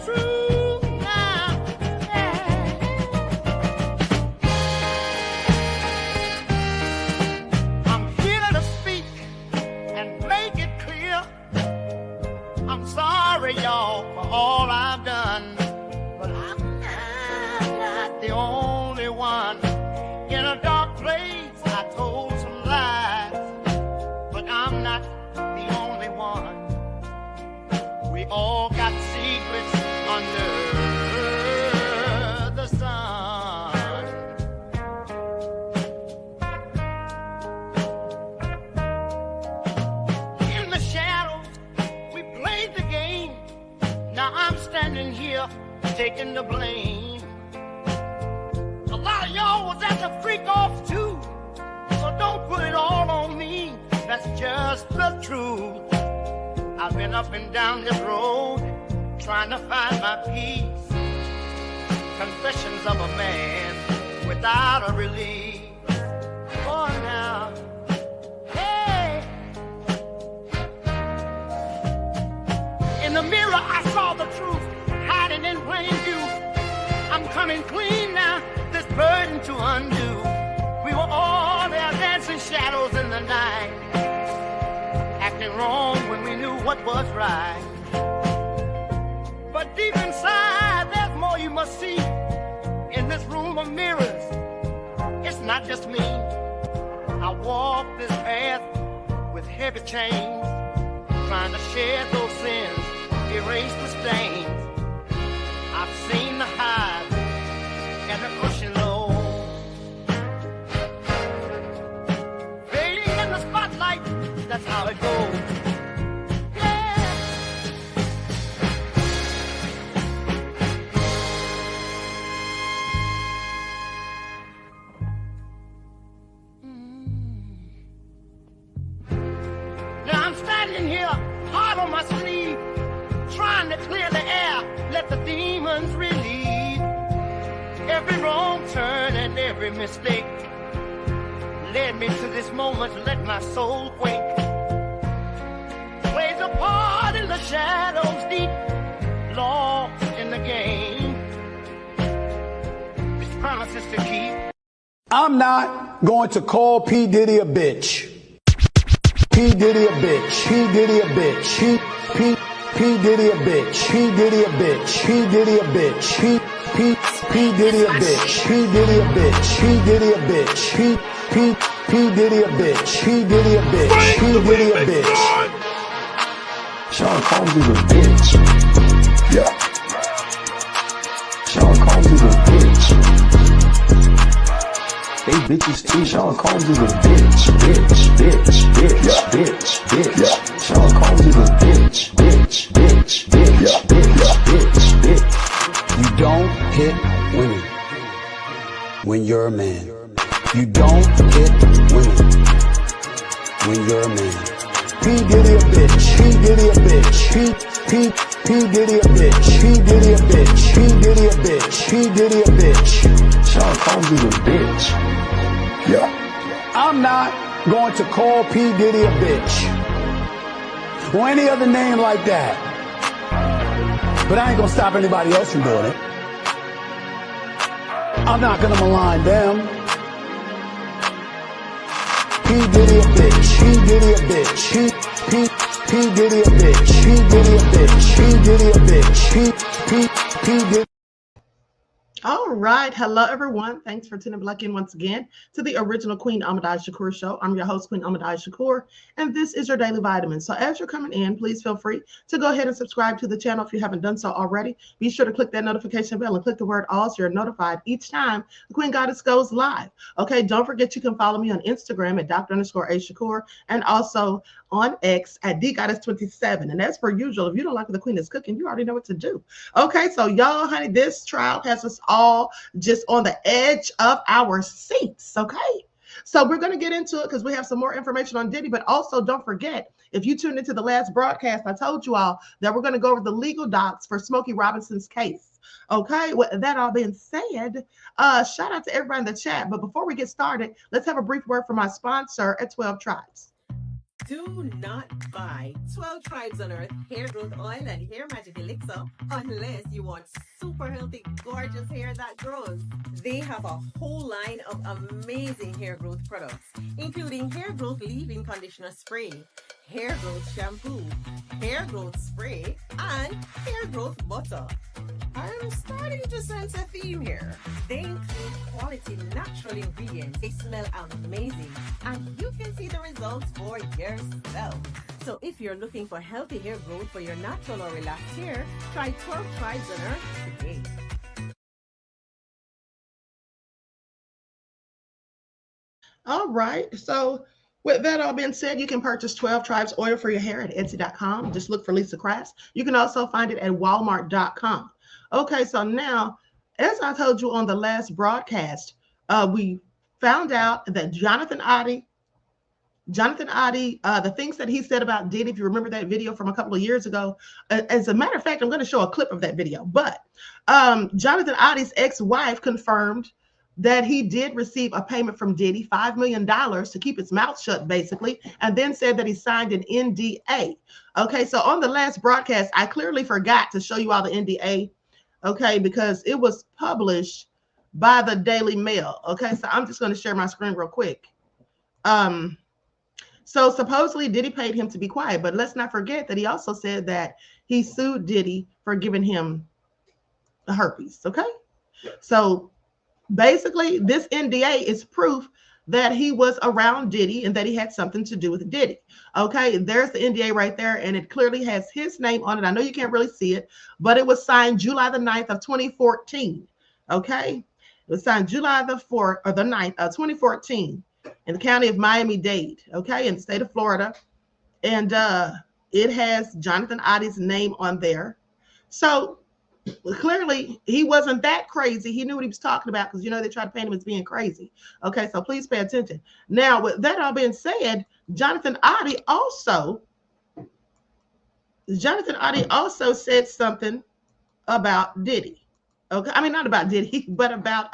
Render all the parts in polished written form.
true now. Yeah. I'm here to speak and make it clear. I'm sorry, y'all, for all I've done. But I'm not the only one. In a dark place, I told some lies. But I'm not the only one. We all got secrets under the sun. In the shadows, we played the game. Now I'm standing here taking the blame. A lot of y'all was at the freak off too. So don't put it all on me. That's just the truth. I've been up and down this road trying to find my peace. Confessions of a man without a release. Oh, now, hey. In the mirror, I saw the truth hiding in plain view. I'm coming clean now, this burden to undo. We were all there dancing shadows in the night, acting wrong when we knew what was right. But deep inside, there's more you must see. In this room of mirrors, it's not just me. I walk this path with heavy chains, trying to shed those sins, erase the stains. I've seen the highs and the pushing low, fading in the spotlight. That's how it goes. Now I'm standing here, hard on my sleeve, trying to clear the air, let the demons relieve. Every wrong turn and every mistake led me to this moment, let my soul quake. Plays a part in the shadows deep, lost in the game. It's promises to keep. I'm not going to call P. Diddy a bitch. P. Diddy a bitch. P. Diddy a bitch. P. Diddy a bitch. P. Diddy a bitch. P. Diddy a bitch. P. Diddy a bitch. P. Diddy a bitch. P. Diddy a bitch. P. Diddy a bitch. P. Diddy a bitch. P. Diddy a bitch. Sean Combs is a bitch. Yeah. Sean Combs is a bitch. They bitches too. Sean Combs is a bitch. Yeah. Sean Combs is a bitch. Yeah. You don't hit women when you're a man. You don't hit women when you're a man. P. Diddy a bitch. P. Diddy a bitch. P. Diddy a bitch. P. Diddy a bitch. P. Diddy a bitch. P. Diddy a bitch. Sean Combs is a bitch. Yeah. I'm not going to call P. Diddy a bitch or any other name like that. But I ain't gonna stop anybody else from doing it. I'm not gonna malign them. P. Diddy a bitch. P. Diddy a bitch. P. Diddy a bitch. P. Diddy a bitch. P. Diddy a bitch. P. Diddy. All right. Hello, everyone. Thanks for tuning back in once again to the original Queen Ahmadiyyah Shakur show. I'm your host, Queen Ahmadiyyah Shakur, and this is your daily vitamin. So as you're coming in, please feel free to go ahead and subscribe to the channel if you haven't done so already. Be sure to click that notification bell and click the word all so you're notified each time the Queen Goddess goes live. Okay, don't forget you can follow me on Instagram at Dr._A_Shakur and also on X at DGoddess27. And as per usual, if you don't like what the Queen is cooking, you already know what to do. Okay, so y'all, honey, this trial has us all just on the edge of our seats. Okay, so we're going to get into it because we have some more information on Diddy, but also don't forget, if you tuned into the last broadcast, I told you all that we're going to go over the legal docs for Smokey Robinson's case. Okay, with that all being said, shout out to everybody in the chat. But before we get started, let's have a brief word from my sponsor at 12 Tribes. Do not buy 12 Tribes on Earth hair growth oil and hair magic elixir unless you want super healthy, gorgeous hair that grows. They have a whole line of amazing hair growth products, including hair growth leave-in conditioner spray, hair growth shampoo, hair growth spray, and hair growth butter. I'm starting to sense a theme here. They include quality natural ingredients. They smell amazing, and you can see the results for yourself. So if you're looking for healthy hair growth for your natural or relaxed hair, try 12 Tribes on Earth today. All right. So with that all being said, you can purchase 12 Tribes oil for your hair at Etsy.com. Just look for Lisa Crafts. You can also find it at Walmart.com. Okay, so now, as I told you on the last broadcast, we found out that Jonathan Audi, the things that he said about Diddy, if you remember that video from a couple of years ago, as a matter of fact, I'm going to show a clip of that video, but Jonathan Audi's ex-wife confirmed that he did receive a payment from Diddy, $5 million to keep his mouth shut, basically, and then said that he signed an NDA. Okay, so on the last broadcast, I clearly forgot to show you all the NDA, okay, because it was published by the Daily Mail. Okay, so I'm just going to share my screen real quick. So supposedly Diddy paid him to be quiet, but let's not forget that he also said that he sued Diddy for giving him the herpes. Okay, so basically this NDA is proof that he was around Diddy and that he had something to do with Diddy. Okay, there's the NDA right there, and it clearly has his name on it. I know you can't really see it, but it was signed July the 9th of 2014. Okay, it was signed July the 4th or the 9th of 2014 in the county of Miami-Dade, okay, in the state of Florida. And it has Jonathan Audi's name on there. So clearly he wasn't that crazy. He knew what he was talking about, because you know they try to paint him as being crazy. Okay, so please pay attention. Now, with that all being said, Jonathan Audi also said something about Diddy. Okay, I mean, not about Diddy, but about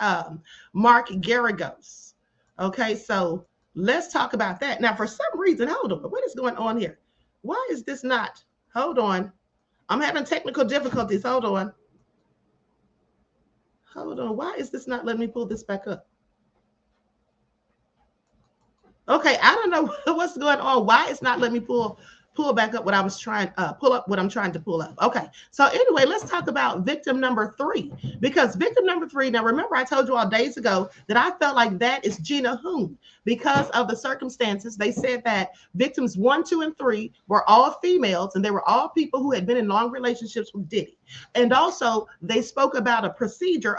Mark Geragos. Okay, so let's talk about that. Now, for some reason, hold on, what is going on here? Why is this not? Hold on. I'm having technical difficulties. Hold on. Why is this not letting me pull this back up? Okay, I don't know what's going on. Why it's not letting me pull back up what I was trying pull up what I'm trying to pull up. Okay, so anyway, let's talk about victim number 3, because victim number 3, now remember I told you all days ago that I felt like that is Gina Hoon because of the circumstances. They said that victims 1, 2, and 3 were all females, and they were all people who had been in long relationships with Diddy. And also they spoke about a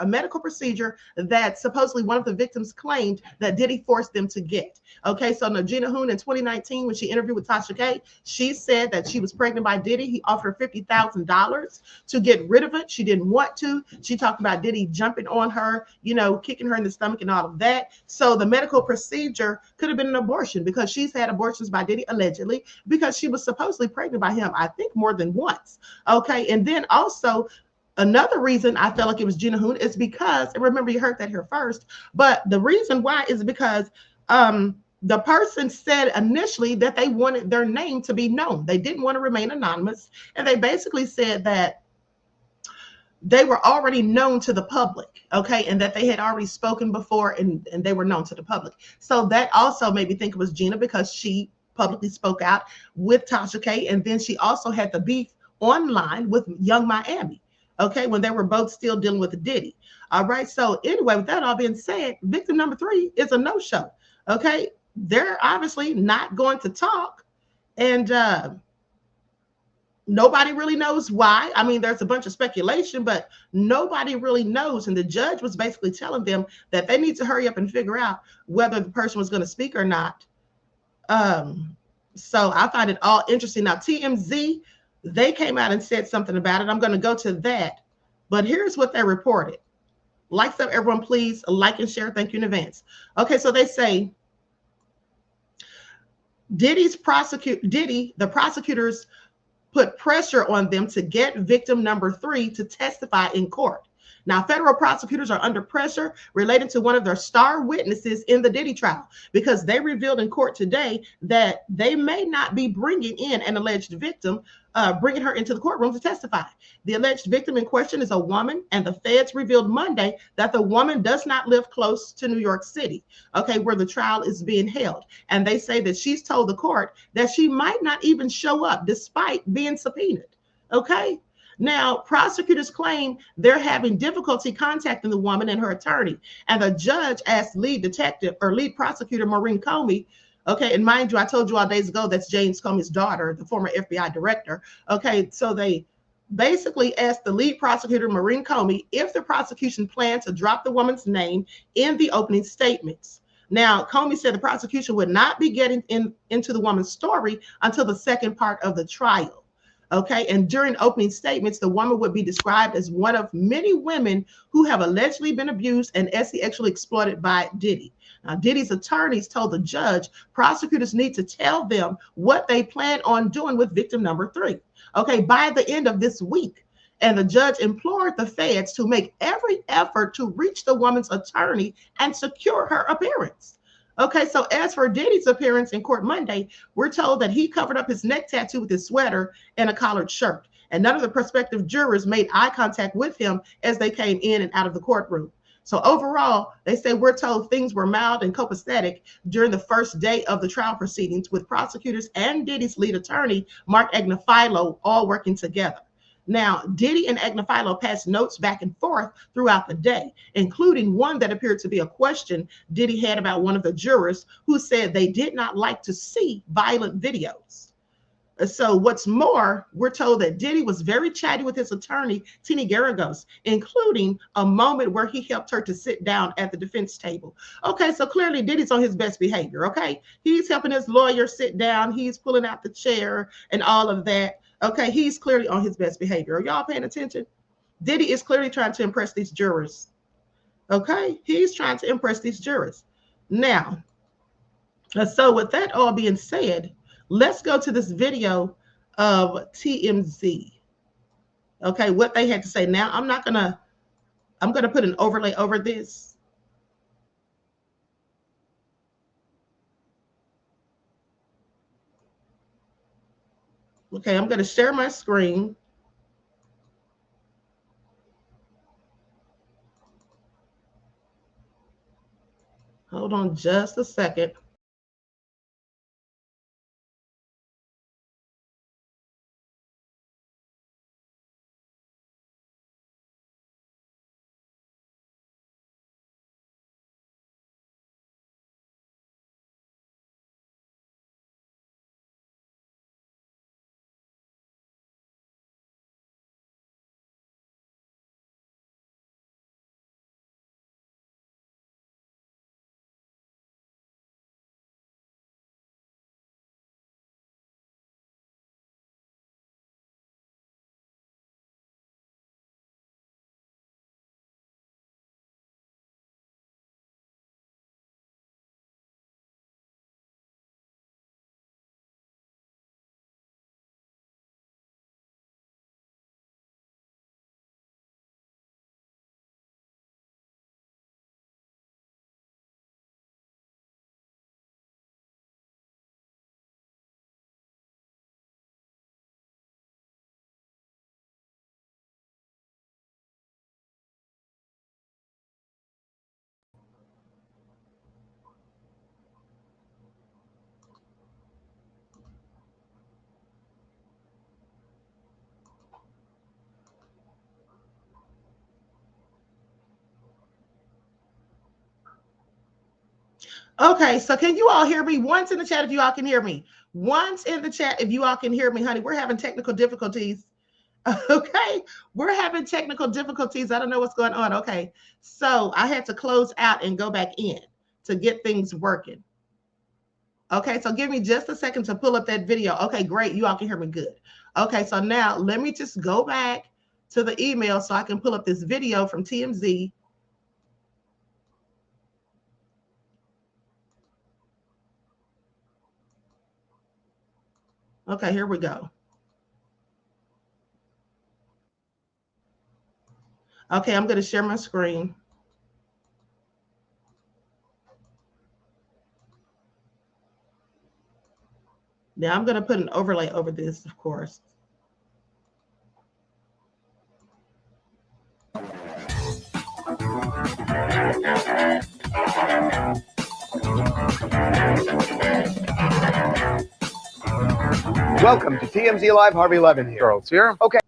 medical procedure that supposedly one of the victims claimed that Diddy forced them to get. Okay, so now Gina Hoon in 2019, when she interviewed with Tasha K, she said that she was pregnant by Diddy. He offered her $50,000 to get rid of it. She didn't want to. She talked about Diddy jumping on her, you know, kicking her in the stomach and all of that. So the medical procedure could have been an abortion, because she's had abortions by Diddy, allegedly, because she was supposedly pregnant by him, I think more than once. Okay, and then also another reason I felt like it was Gina Hoon is because, and remember you heard that here first, but the reason why is because the person said initially that they wanted their name to be known. They didn't want to remain anonymous. And they basically said that they were already known to the public, okay, and that they had already spoken before, and they were known to the public. So that also made me think it was Gina, because she publicly spoke out with Tasha K, and then she also had the beef online with Young Miami, okay, when they were both still dealing with Diddy. All right, so anyway, with that all being said, victim number 3 is a no-show, okay? They're obviously not going to talk, and nobody really knows why. I mean, there's a bunch of speculation, but nobody really knows. And the judge was basically telling them that they need to hurry up and figure out whether the person was going to speak or not. So I find it all interesting. Now, TMZ, they came out and said something about it. I'm going to go to that, but here's what they reported. Like, so everyone, please like and share. Thank you in advance. Okay, so they say, the prosecutors put pressure on them to get victim number 3 to testify in court. Now, federal prosecutors are under pressure related to one of their star witnesses in the Diddy trial because they revealed in court today that they may not be bringing in an alleged victim, bringing her into the courtroom to testify. The alleged victim in question is a woman, and the feds revealed Monday that the woman does not live close to New York City, okay, where the trial is being held. And they say that she's told the court that she might not even show up despite being subpoenaed, okay? Now, prosecutors claim they're having difficulty contacting the woman and her attorney, and the judge asked lead prosecutor Maureen Comey. Okay, and mind you, I told you all days ago that's James Comey's daughter, the former FBI director. Okay, so they basically asked the lead prosecutor, Maureen Comey, if the prosecution planned to drop the woman's name in the opening statements. Now, Comey said the prosecution would not be getting into the woman's story until the second part of the trial. Okay, and during opening statements, the woman would be described as one of many women who have allegedly been abused and sexually exploited by Diddy. Now, Diddy's attorneys told the judge prosecutors need to tell them what they plan on doing with victim number 3, okay, by the end of this week. And the judge implored the feds to make every effort to reach the woman's attorney and secure her appearance. Okay, so as for Diddy's appearance in court Monday, we're told that he covered up his neck tattoo with his sweater and a collared shirt. And none of the prospective jurors made eye contact with him as they came in and out of the courtroom. So overall, they say we're told things were mild and copacetic during the first day of the trial proceedings, with prosecutors and Diddy's lead attorney, Mark Geragos, all working together. Now, Diddy and Geragos passed notes back and forth throughout the day, including one that appeared to be a question Diddy had about one of the jurors who said they did not like to see violent videos. So what's more, we're told that Diddy was very chatty with his attorney, Mark Geragos, including a moment where he helped her to sit down at the defense table. Okay, so clearly Diddy's on his best behavior, okay? He's helping his lawyer sit down. He's pulling out the chair and all of that. Okay, he's clearly on his best behavior. Are y'all paying attention? Diddy is clearly trying to impress these jurors. Okay, he's trying to impress these jurors. Now, so with that all being said, let's go to this video of TMZ. Okay, what they had to say. Now, I'm gonna put an overlay over this. Okay, I'm gonna share my screen. Hold on just a second. Okay, so can you all hear me? Once in the chat if you all can hear me. Once in the chat if you all can hear me, honey. We're having technical difficulties. Okay, we're having technical difficulties. I don't know what's going on. Okay, so I had to close out and go back in to get things working. Okay, so give me just a second to pull up that video. Okay, great. You all can hear me good. Okay, so now let me just go back to the email so I can pull up this video from TMZ. Okay, here we go. Okay, I'm going to share my screen. Now I'm going to put an overlay over this, of course. Welcome to TMZ Live. Harvey Levin here. Girls here. Okay.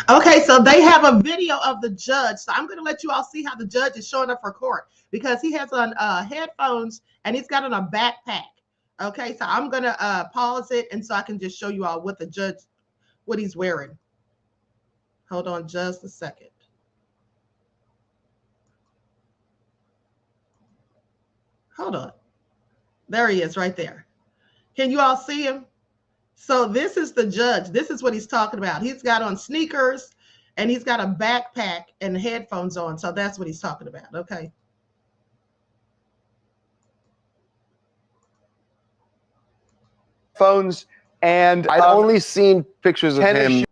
Okay, so they have a video of the judge. So I'm going to let you all see how the judge is showing up for court because he has on headphones and he's got on a backpack. Okay, so I'm going to pause it and so I can just show you all what the judge, what he's wearing. Hold on just a second. Hold on. There he is right there. Can you all see him? So this is the judge. This is what he's talking about. He's got on sneakers and he's got a backpack and headphones on. So that's what he's talking about. Okay. Phones and I'd only seen pictures of him.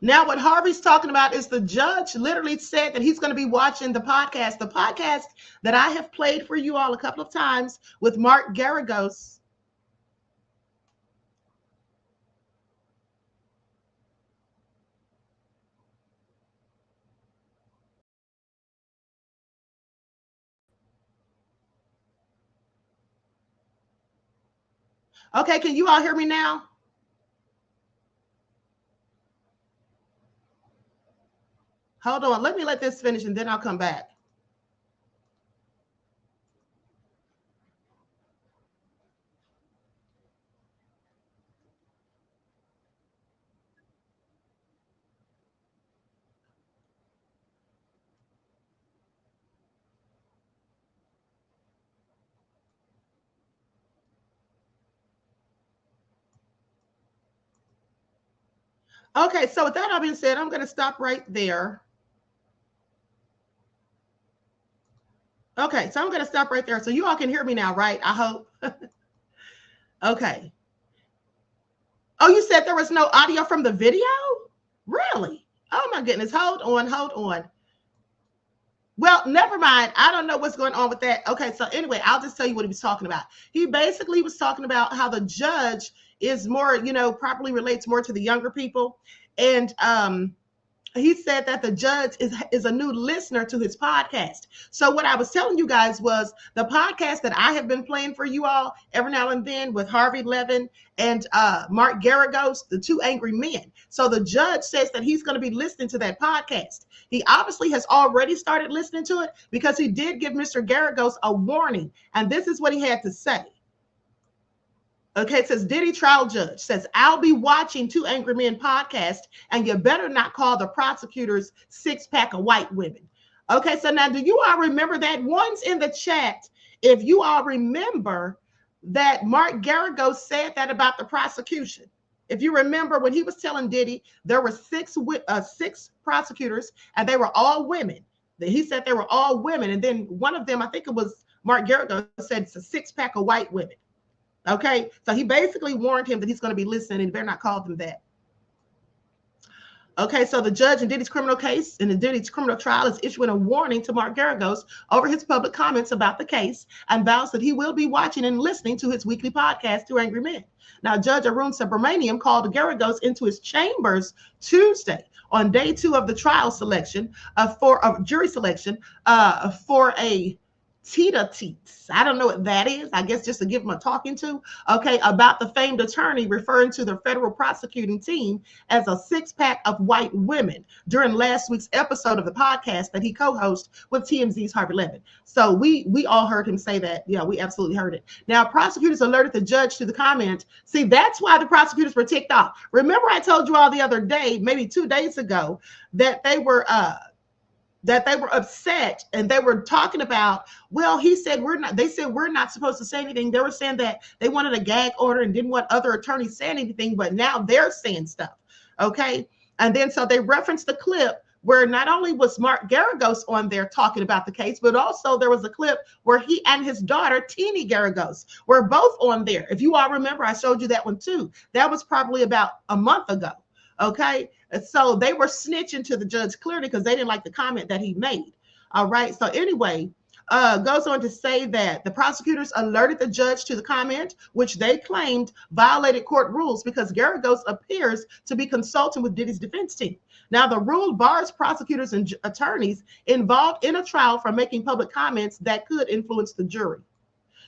Now, what Harvey's talking about is the judge literally said that he's going to be watching the podcast that I have played for you all a couple of times with Mark Geragos. Okay, can you all hear me now? Hold on, let me let this finish and then I'll come back. Okay, so with that all being said, I'm going to stop right there. Okay, so I'm going to stop right there. So you all can hear me now, right? I hope. Okay. Oh, you said there was no audio from the video? Really? Oh my goodness. Hold on. Well, never mind. I don't know what's going on with that. Okay, so anyway, I'll just tell you what he was talking about. He basically was talking about how the judge is more, properly relates more to the younger people. And he said that the judge is a new listener to his podcast. So what I was telling you guys was the podcast that I have been playing for you all every now and then with Harvey Levin and Mark Geragos, the two angry men. So the judge says that he's going to be listening to that podcast. He obviously has already started listening to it because he did give Mr. Geragos a warning. And this is what he had to say. Okay, it says Diddy trial judge says, I'll be watching Two Angry Men podcast, and you better not call the prosecutors six-pack of white women. Okay, so now do you all remember that? One's in the chat. If you all remember that Mark Geragos said that about the prosecution. If you remember when he was telling Diddy, there were six prosecutors, and they were all women. He said they were all women, and then one of them, I think it was Mark Geragos, said it's a six-pack of white women. Okay, so he basically warned him that he's going to be listening and he better not call them that. Okay, so the judge in Diddy's criminal case, in the Diddy's criminal trial, is issuing a warning to Mark Geragos over his public comments about the case and vows that he will be watching and listening to his weekly podcast, Two Angry Men. Now, Judge Arun Subramaniam called Geragos into his chambers Tuesday on day 2 of the trial selection for jury selection for a tete-a-tete. I don't know what that is. I guess just to give him a talking to. Okay, about the famed attorney referring to the federal prosecuting team as a six-pack of white women during last week's episode of the podcast that he co-hosts with TMZ's Harvey Levin. So we all heard him say that. Yeah, we absolutely heard it. Now, prosecutors alerted the judge to the comment. See, that's why the prosecutors were ticked off. Remember, I told you all the other day, maybe 2 days ago, that they were upset and they were talking about, well, they said we're not supposed to say anything. They were saying that they wanted a gag order and didn't want other attorneys saying anything, but now they're saying stuff. Okay. And then so they referenced the clip where not only was Mark Geragos on there talking about the case, but also there was a clip where he and his daughter, Teeny Geragos, were both on there. If you all remember, I showed you that one too. That was probably about a month ago. Okay. So they were snitching to the judge clearly because they didn't like the comment that he made. All right. So anyway, goes on to say that the prosecutors alerted the judge to the comment, which they claimed violated court rules because Geragos appears to be consulting with Diddy's defense team. Now, the rule bars prosecutors and attorneys involved in a trial from making public comments that could influence the jury.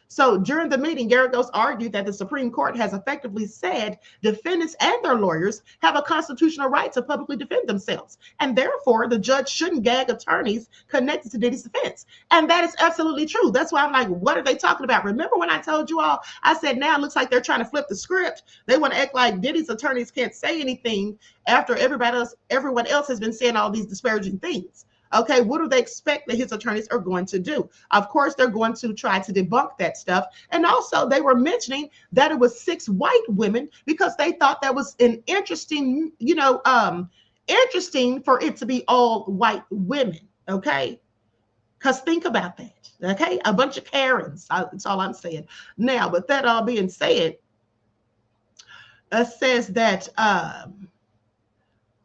So during the meeting, Geragos argued that the Supreme Court has effectively said defendants and their lawyers have a constitutional right to publicly defend themselves. And therefore, the judge shouldn't gag attorneys connected to Diddy's defense. And that is absolutely true. That's why I'm like, what are they talking about? Remember when I told you all, I said, now it looks like they're trying to flip the script. They want to act like Diddy's attorneys can't say anything after everyone else has been saying all these disparaging things. Okay, what do they expect that his attorneys are going to do? Of course, they're going to try to debunk that stuff. And also, they were mentioning that it was 6 white women because they thought that was an interesting, interesting for it to be all white women. Okay, because think about that. Okay, a bunch of Karens. That's all I'm saying. Now, with that all being said, it says that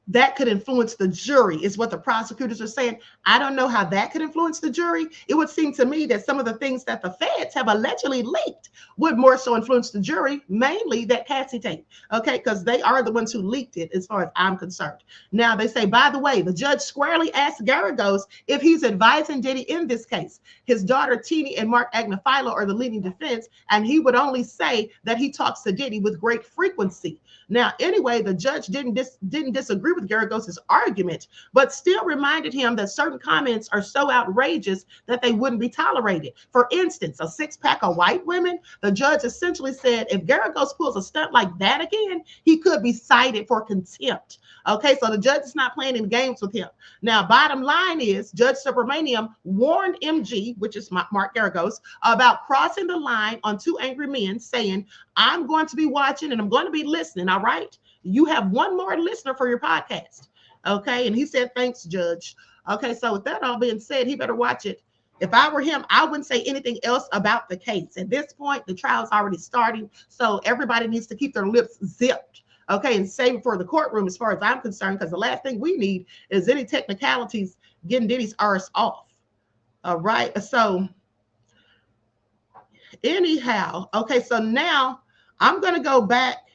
that could influence the jury, is what the prosecutors are saying. I don't know how that could influence the jury. It would seem to me that some of the things that the feds have allegedly leaked would more so influence the jury, mainly that Cassie tape, okay, because they are the ones who leaked it as far as I'm concerned. Now, they say, by the way, the judge squarely asked Geragos if he's advising Diddy in this case. His daughter, Teeny, and Mark Agnifilo are the leading defense, and he would only say that he talks to Diddy with great frequency. Now, anyway, the judge didn't disagree with Geragos' argument, but still reminded him that certain comments are so outrageous that they wouldn't be tolerated. For instance, a six-pack of white women, the judge essentially said if Geragos pulls a stunt like that again, he could be cited for contempt. Okay, so the judge is not playing any games with him. Now, bottom line is Judge Subramaniam warned MG, which is Mark Geragos, about crossing the line on two angry men, saying, I'm going to be watching and I'm going to be listening, all right? You have one more listener for your podcast, okay? And he said, thanks, Judge. Okay, so with that all being said, he better watch it. If I were him, I wouldn't say anything else about the case. At this point, the trial's already starting, so everybody needs to keep their lips zipped, okay, and save it for the courtroom as far as I'm concerned, because the last thing we need is any technicalities getting Diddy's arse off. All right, so anyhow, okay, so now I'm going to go back.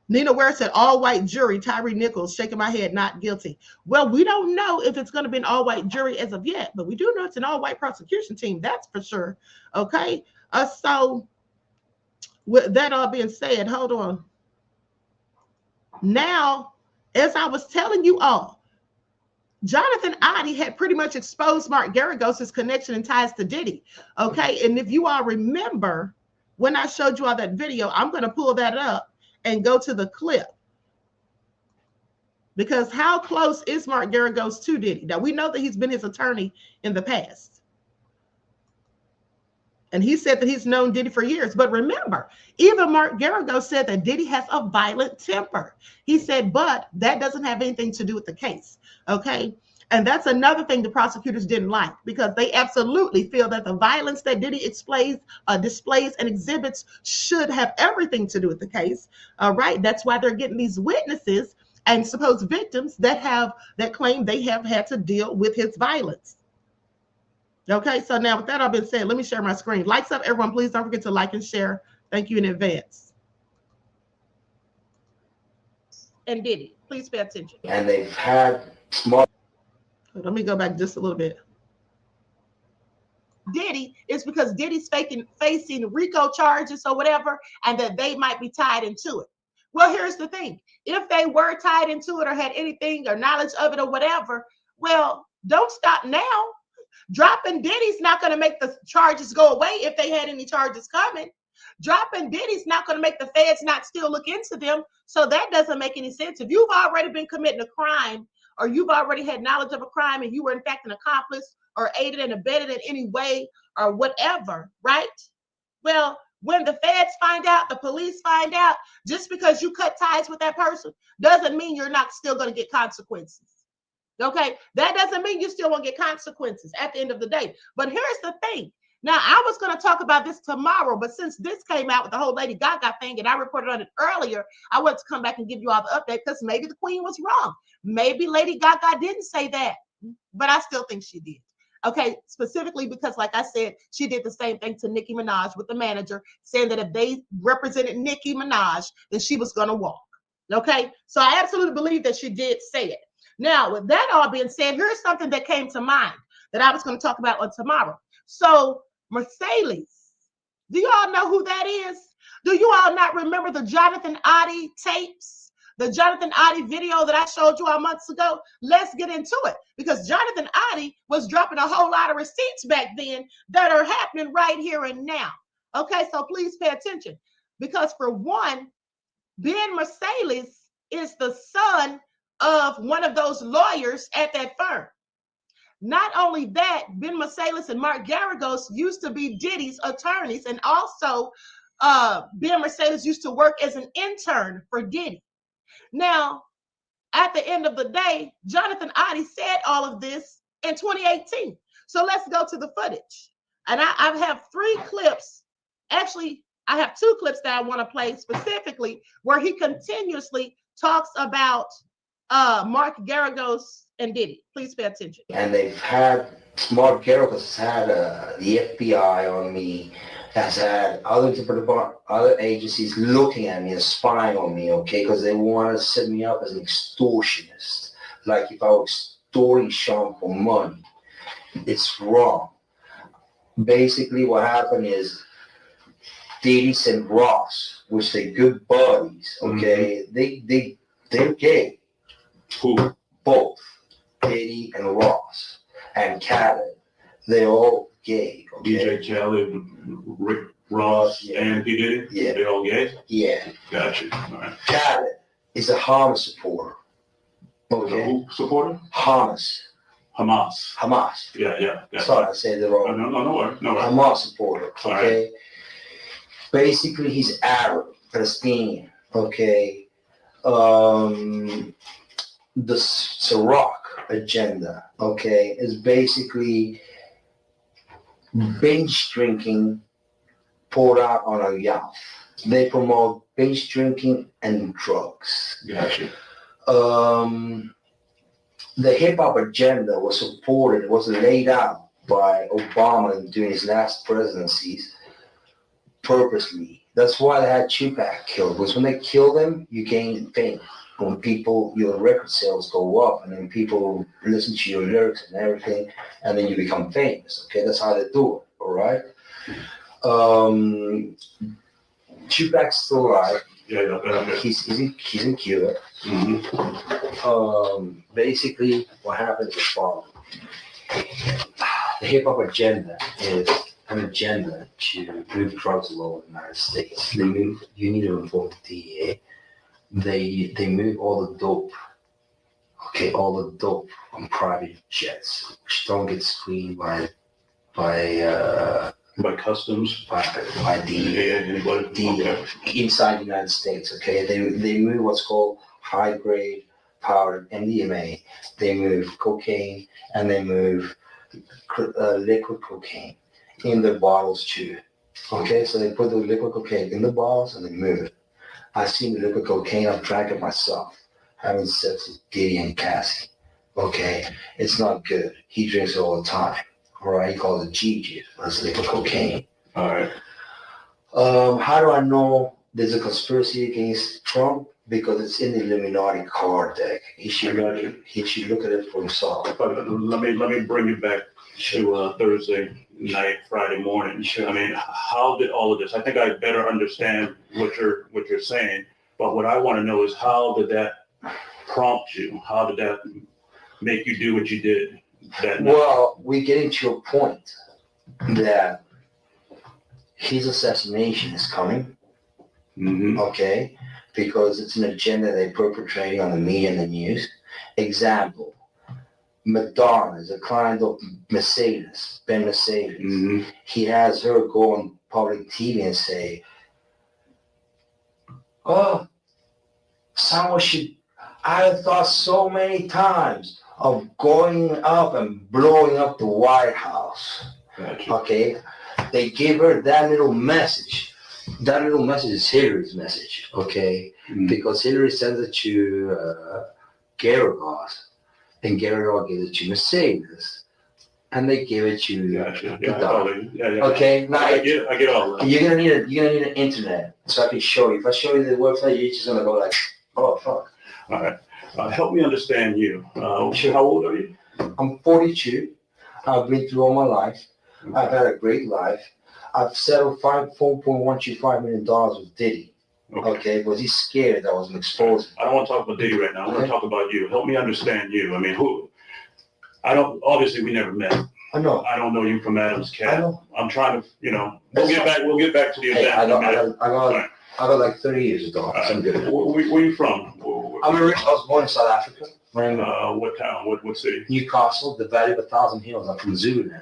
Nina Ware said, all-white jury, Tyree Nichols, shaking my head, not guilty. Well, we don't know if it's going to be an all-white jury as of yet, but we do know it's an all-white prosecution team, that's for sure, okay? So with that all being said, hold on. Now, as I was telling you all, Jonathan Audi had pretty much exposed Mark Geragos' connection and ties to Diddy, okay? And if you all remember, when I showed you all that video, I'm going to pull that up and go to the clip. Because how close is Mark Geragos to Diddy? Now, we know that he's been his attorney in the past. And he said that he's known Diddy for years. But remember, even Mark Geragos said that Diddy has a violent temper. He said, but that doesn't have anything to do with the case, okay? And that's another thing the prosecutors didn't like, because they absolutely feel that the violence that Diddy displays and exhibits should have everything to do with the case, right? That's why they're getting these witnesses and supposed victims that claim they have had to deal with his violence. Okay, so now with that all been said, let me share my screen. Lights up, everyone. Please don't forget to like and share. Thank you in advance. And Diddy, please pay attention. And they've had small. Let me go back just a little bit. Diddy is because Diddy's facing RICO charges or whatever, and that they might be tied into it. Well, here's the thing. If they were tied into it or had anything or knowledge of it or whatever, well, don't stop now. Dropping Diddy's not going to make the charges go away if they had any charges coming. Dropping Diddy's not going to make the feds not still look into them. So that doesn't make any sense. If you've already been committing a crime, or you've already had knowledge of a crime and you were in fact an accomplice or aided and abetted in any way or whatever, right? Well, when the feds find out, the police find out, just because you cut ties with that person doesn't mean you're not still going to get consequences. Okay, that doesn't mean you still won't get consequences at the end of the day. But here's the thing. Now, I was going to talk about this tomorrow, but since this came out with the whole Lady Gaga thing and I reported on it earlier, I wanted to come back and give you all the update because maybe the Queen was wrong. Maybe Lady Gaga didn't say that, but I still think she did. Okay, specifically because, like I said, she did the same thing to Nicki Minaj with the manager, saying that if they represented Nicki Minaj, then she was going to walk. Okay, so I absolutely believe that she did say it. Now, with that all being said, here's something that came to mind that I was going to talk about on tomorrow. So, Mercedes, do you all know who that is? Do you all not remember the Jonathan Audi tapes? The Jonathan Audi video that I showed you all months ago? Let's get into it, because Jonathan Audi was dropping a whole lot of receipts back then that are happening right here and now. Okay, so please pay attention, because for one, Ben Mercedes is the son of one of those lawyers at that firm. Not only that, Ben Mercedes and Mark Geragos used to be Diddy's attorneys, and also Ben Mercedes used to work as an intern for Diddy. Now, at the end of the day, Jonathan Audi said all of this in 2018. So let's go to the footage. And I have 3 clips. Actually, I have 2 clips that I want to play specifically where he continuously talks about Mark Geragos and Diddy. Please pay attention. And they've had, Mark Geragos has had the FBI on me, has had other agencies looking at me and spying on me, okay, because they want to set me up as an extortionist. Like if I was extorting Sean for money. It's wrong. Basically what happened is Diddy and Ross, which they're good buddies, okay, they're gay. Who? Both. Diddy and Ross and Khaled, they're all gay. Okay? DJ Khaled, Rick Ross, and P. Diddy? Yeah. They all gay? Yeah. Gotcha. All right. Khaled is a Hamas supporter. Okay. Who supporter? Hamas. Yeah. Gotcha. Sorry, I said it wrong. No worries. Hamas supporter. Okay. Right. Basically, he's Arab, Palestinian. Okay. The Ciroc agenda, okay, is basically binge drinking poured out on a youth. They promote binge drinking and drugs. Gotcha. The hip hop agenda was laid out by Obama during his last presidencies purposely. That's why they had Tupac killed, because when they kill him, you gain fame. When your record sales go up, and then people listen to your lyrics and everything, and then you become famous. Okay, that's how they do it. All right. Tupac's still alive. Yeah. He's in Cuba. Mm-hmm. Basically, what happens is the following: the hip hop agenda is an agenda to move drugs all over the United States. You need to inform the DEA. They move all the dope, on private jets, which don't get screened by customs, by the inside the United States. Okay, they move what's called high grade powdered MDMA. They move cocaine and they move liquid cocaine in the bottles too. Okay, so they put the liquid cocaine in the bottles and they move it. I've seen the liquid cocaine. I've drank it myself, having sex with Diddy and Cassie. Okay, it's not good. He drinks it all the time. All right, he calls it GG. That's liquid cocaine. All right. How do I know there's a conspiracy against Trump? Because it's in the Illuminati card deck. He should look at it for himself. Let me bring you back to Thursday night, Friday morning. Sure. I mean, how did all of this? I think I better understand what you're saying. But what I want to know is, how did that prompt you? How did that make you do what you did that night? Well, we're getting to a point that his assassination is coming. Mm-hmm. Okay, because it's an agenda they're perpetrating on the media and the news. Example. Madonna is a client of Mercedes, Ben Mercedes. Mm-hmm. He has her go on public TV and say, "Oh, someone should." I have thought so many times of going up and blowing up the White House. Gotcha. Okay, they give her that little message. That little message is Hillary's message. Okay, because Hillary sends it to Geragos. And Geragos gives it to Mercedes, and they give it to Gotcha. the dog. Okay, now I get all that. you're gonna need an internet so I can show you. If I show you the website, you're just gonna go like, oh fuck. All right. Help me understand you. Sure. How old are you? I'm 42. I've been through all my life. Okay. I've had a great life. I've settled $4.125 million with Diddy. Okay, because he's scared that I was exposed. I don't want to talk about Diddy right now. I want to talk about you. Help me understand you. I mean, obviously we never met. I know. I don't know you from Adam's I cat. know. I'm trying to, we'll get back to the Hey, event. I got like 30 years ago. I'm good. Where are you from? I was born in South Africa. What town? What city? Newcastle, the Valley of 1,000 Hills. I'm from Zululand.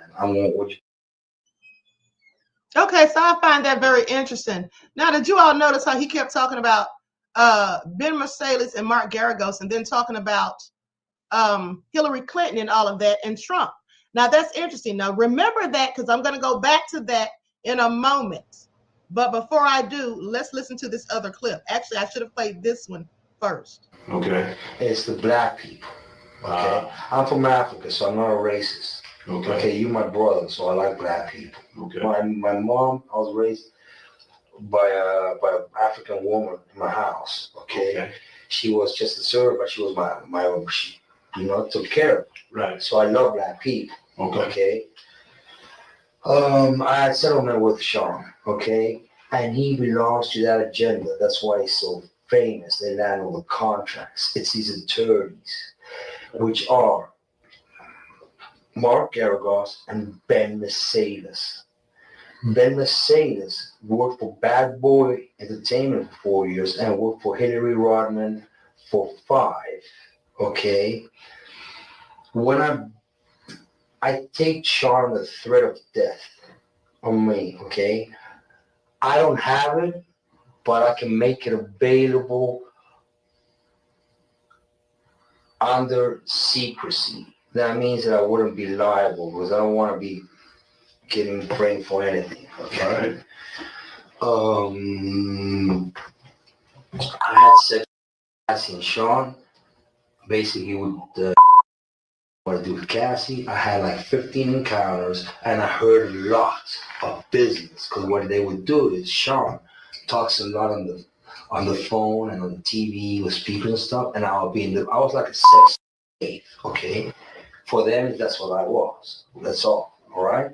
Okay, so I find that very interesting. Now, did you all notice how he kept talking about Ben Mercedes and Mark Geragos, and then talking about Hillary Clinton and all of that, and Trump? Now, that's interesting. Now, remember that, because I'm going to go back to that in a moment. But before I do, let's listen to this other clip. Actually, I should have played this one first. Okay. It's the black people. Okay. I'm from Africa, so I'm not a racist. Okay. You my brother, so I like black people. Okay. My mom, I was raised by an African woman in my house. Okay. She was just a servant, but she was my she, took care of me. Right. So I love black people. Okay. I had settlement with Sean. Okay. And he belongs to that agenda. That's why he's so famous. They land all the contracts. It's these attorneys, which are Mark Geragos and Ben Mercedes. Ben Mercedes worked for Bad Boy Entertainment for 4 years and worked for Hillary Rodman for 5. Okay. When I take Sean the threat of death on me, okay? I don't have it, but I can make it available under secrecy. That means that I wouldn't be liable because I don't want to be getting framed for anything. Okay. Right. I had sex with Cassie and Sean. Basically, with what I do with Cassie, I had like 15 encounters, and I heard a lot of business. Because what they would do is Sean talks a lot on the phone and on the TV with speakers and stuff, and I was like a sex slave. Okay. For them, that's what I was. That's all. All right.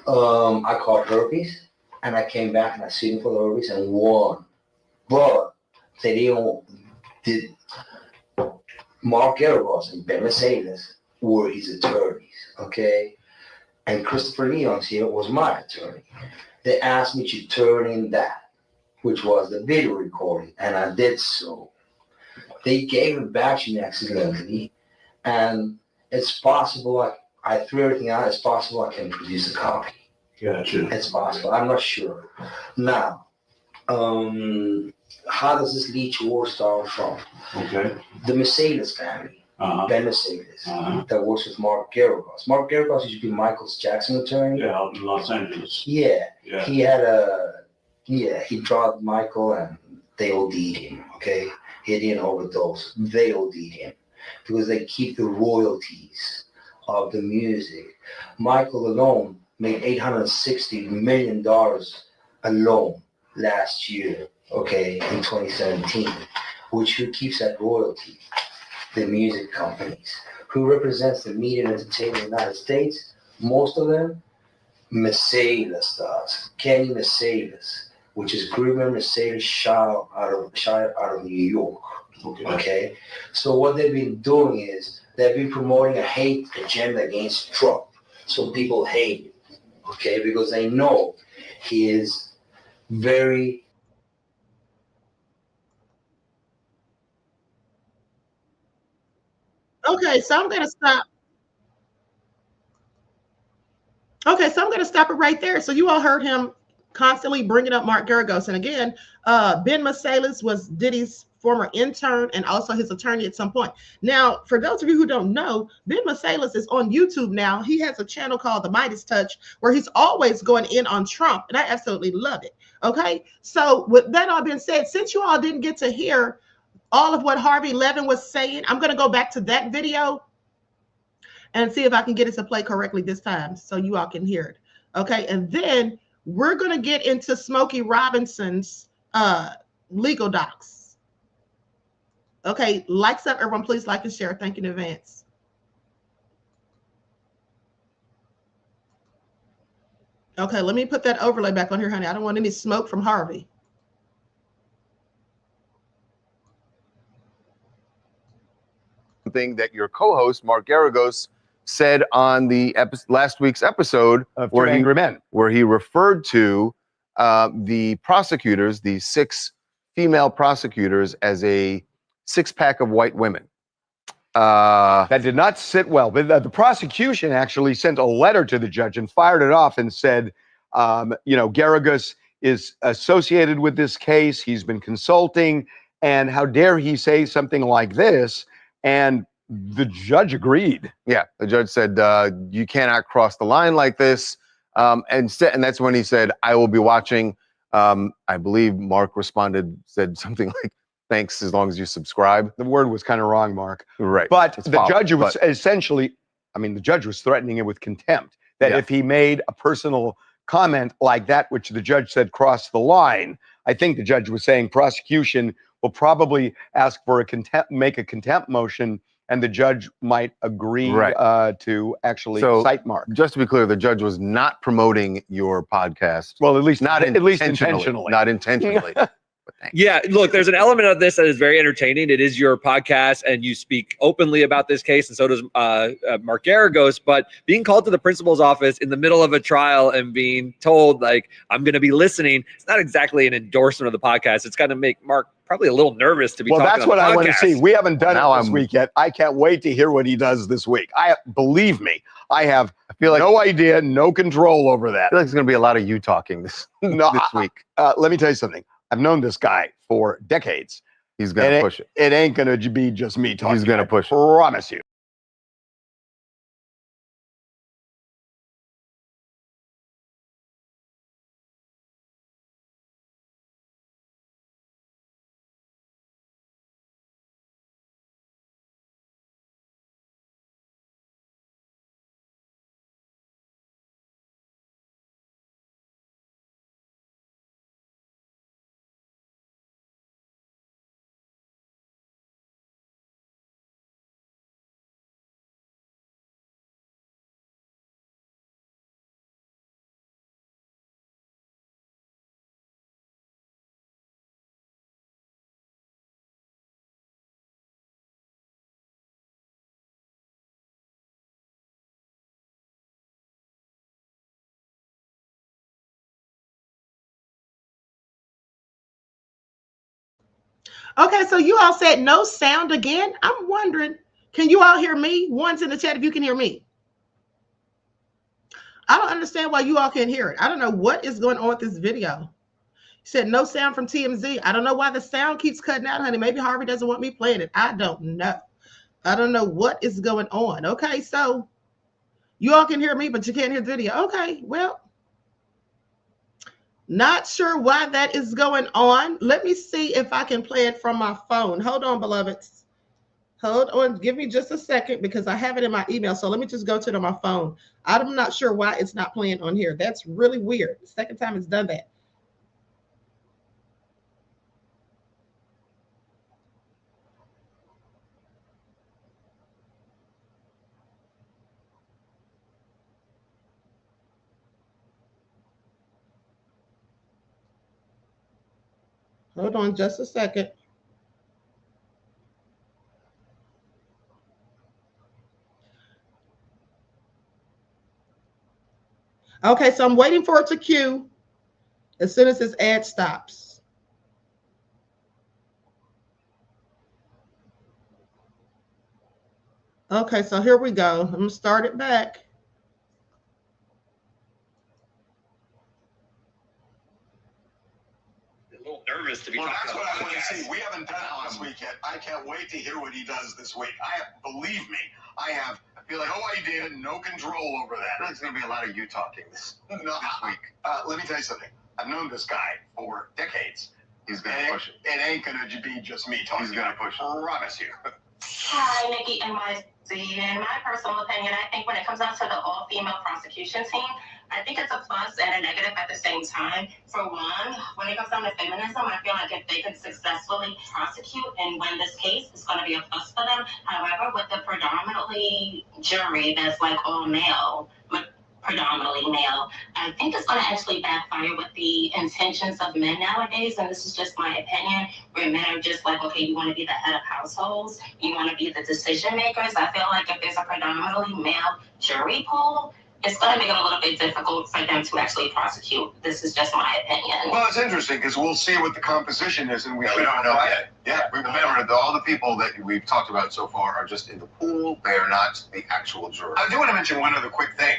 I caught herpes, and I came back and I sued for the herpes and won. But they did. Mark Geragos and Ben Mercedes were his attorneys. Okay, and Christopher Leon's here was my attorney. They asked me to turn in that, which was the video recording, and I did so. They gave it back to me accidentally, and it's possible I threw everything out. It's possible I can produce a copy. Gotcha. It's possible. I'm not sure. Now, how does this lead to War Star from? Okay. The Mercedes family, Ben Mercedes, that works with Mark Geragos. Mark Geragos used to be Michael Jackson's attorney. Yeah, out in Los Angeles. Yeah. He had he drugged Michael and they OD'd him, okay? He didn't overdose. They OD'd him because they keep the royalties of the music. Michael alone made $860 million alone last year, okay, in 2017, which who keeps that royalty? The music companies. Who represents the media and entertainment in the United States? Most of them, Mercedes does. Kenny Mercedes, which is Greenman Mercedes shot out of New York. Okay. So what they've been doing is they've been promoting a hate agenda against Trump. So people hate him. Okay, because they know he is very Okay, so I'm going to stop. Okay, so I'm going to stop it right there. So you all heard him constantly bringing up Mark Geragos. And again, Ben Mercedes was Diddy's former intern and also his attorney at some point. Now, for those of you who don't know, Ben Mercedes is on YouTube now. He has a channel called The Midas Touch where he's always going in on Trump, and I absolutely love it. Okay, so with that all being said, since you all didn't get to hear all of what Harvey Levin was saying, I'm going to go back to that video and see if I can get it to play correctly this time so you all can hear it. Okay, and then we're going to get into Smokey Robinson's legal docs. Okay, likes up, everyone. Please like and share. Thank you in advance. Okay, let me put that overlay back on here, honey. I don't want any smoke from Harvey. Thing that your co-host Mark Geragos said on the last week's episode of where he referred to the prosecutors, the 6 female prosecutors, as a 6-pack of white women. That did not sit well. But the prosecution actually sent a letter to the judge and fired it off and said, Geragos is associated with this case. He's been consulting, and how dare he say something like this? And the judge agreed. Yeah, the judge said, you cannot cross the line like this. And that's when he said, I will be watching. I believe Mark said something like, thanks as long as you subscribe. The word was kind of wrong, Mark. Right. But It's the judge was but- essentially, I mean, the judge was threatening him with contempt. That Yeah. if he made a personal comment like that, which the judge said crossed the line, I think the judge was saying prosecution will probably ask for make a contempt motion, and the judge might agree to actually cite Mark. Just to be clear, the judge was not promoting your podcast. Well, at least intentionally. Not intentionally. Yeah, look, there's an element of this that is very entertaining. It is your podcast, and you speak openly about this case, and so does Mark Geragos. But being called to the principal's office in the middle of a trial and being told, like, I'm going to be listening, it's not exactly an endorsement of the podcast. It's going to make Mark probably a little nervous to be talking that's on what the I want to podcast. see. We haven't done it this week yet. I can't wait to hear what he does this week. Believe me, I feel like no idea, no control over that. I feel like there's going to be a lot of you talking this week. Let me tell you something. I've known this guy for decades. He's going to push it. It ain't going to be just me talking. He's going to push it. Promise you. Okay, so you all said no sound again. I'm wondering, can you all hear me? One's in the chat if you can hear me. I don't understand why you all can't hear it. I don't know what is going on with this video. You said no sound from TMZ. I don't know why the sound keeps cutting out, honey. Maybe Harvey doesn't want me playing it. I don't know. I don't know what is going on. Okay, so you all can hear me, but you can't hear the video. Okay, well, not sure why that is going on. Let me see if I can play it from my phone. Hold on, beloveds. Hold on. Give me just a second because I have it in my email. So let me just go to it on my phone. I'm not sure why it's not playing on here. That's really weird. The second time it's done that. Hold on just a second. Okay, so I'm waiting for it to queue as soon as this ad stops. Okay, so here we go. I'm gonna start it back. Nervous to be Well, talking that's what about I want to podcasts. see. We haven't done it this week yet. I can't wait to hear what he does this week. Believe me, I feel like no idea, no control over that. There's going to be a lot of you talking this week. Let me tell you something. I've known this guy for decades. He's going to push it. It ain't going to be just me talking. He's going to push it. I promise you. Hi, Nikki NYC. In my personal opinion, I think when it comes down to the all-female prosecution team, I think it's a plus and a negative at the same time. For one, when it comes down to feminism, I feel like if they could successfully prosecute and win this case, it's going to be a plus for them. However, with the predominantly jury that's like all male, predominantly male, I think it's going to actually backfire with the intentions of men nowadays. And this is just my opinion, where men are just like, okay, you want to be the head of households, you want to be the decision makers. I feel like if there's a predominantly male jury pool, it's going to make it a little bit difficult for them to actually prosecute. This is just my opinion. Well, it's interesting because we'll see what the composition is, and we don't know yet. Yeah, Remember, all the people that we've talked about so far are just in the pool. They are not the actual jury. I do want to mention one other quick thing.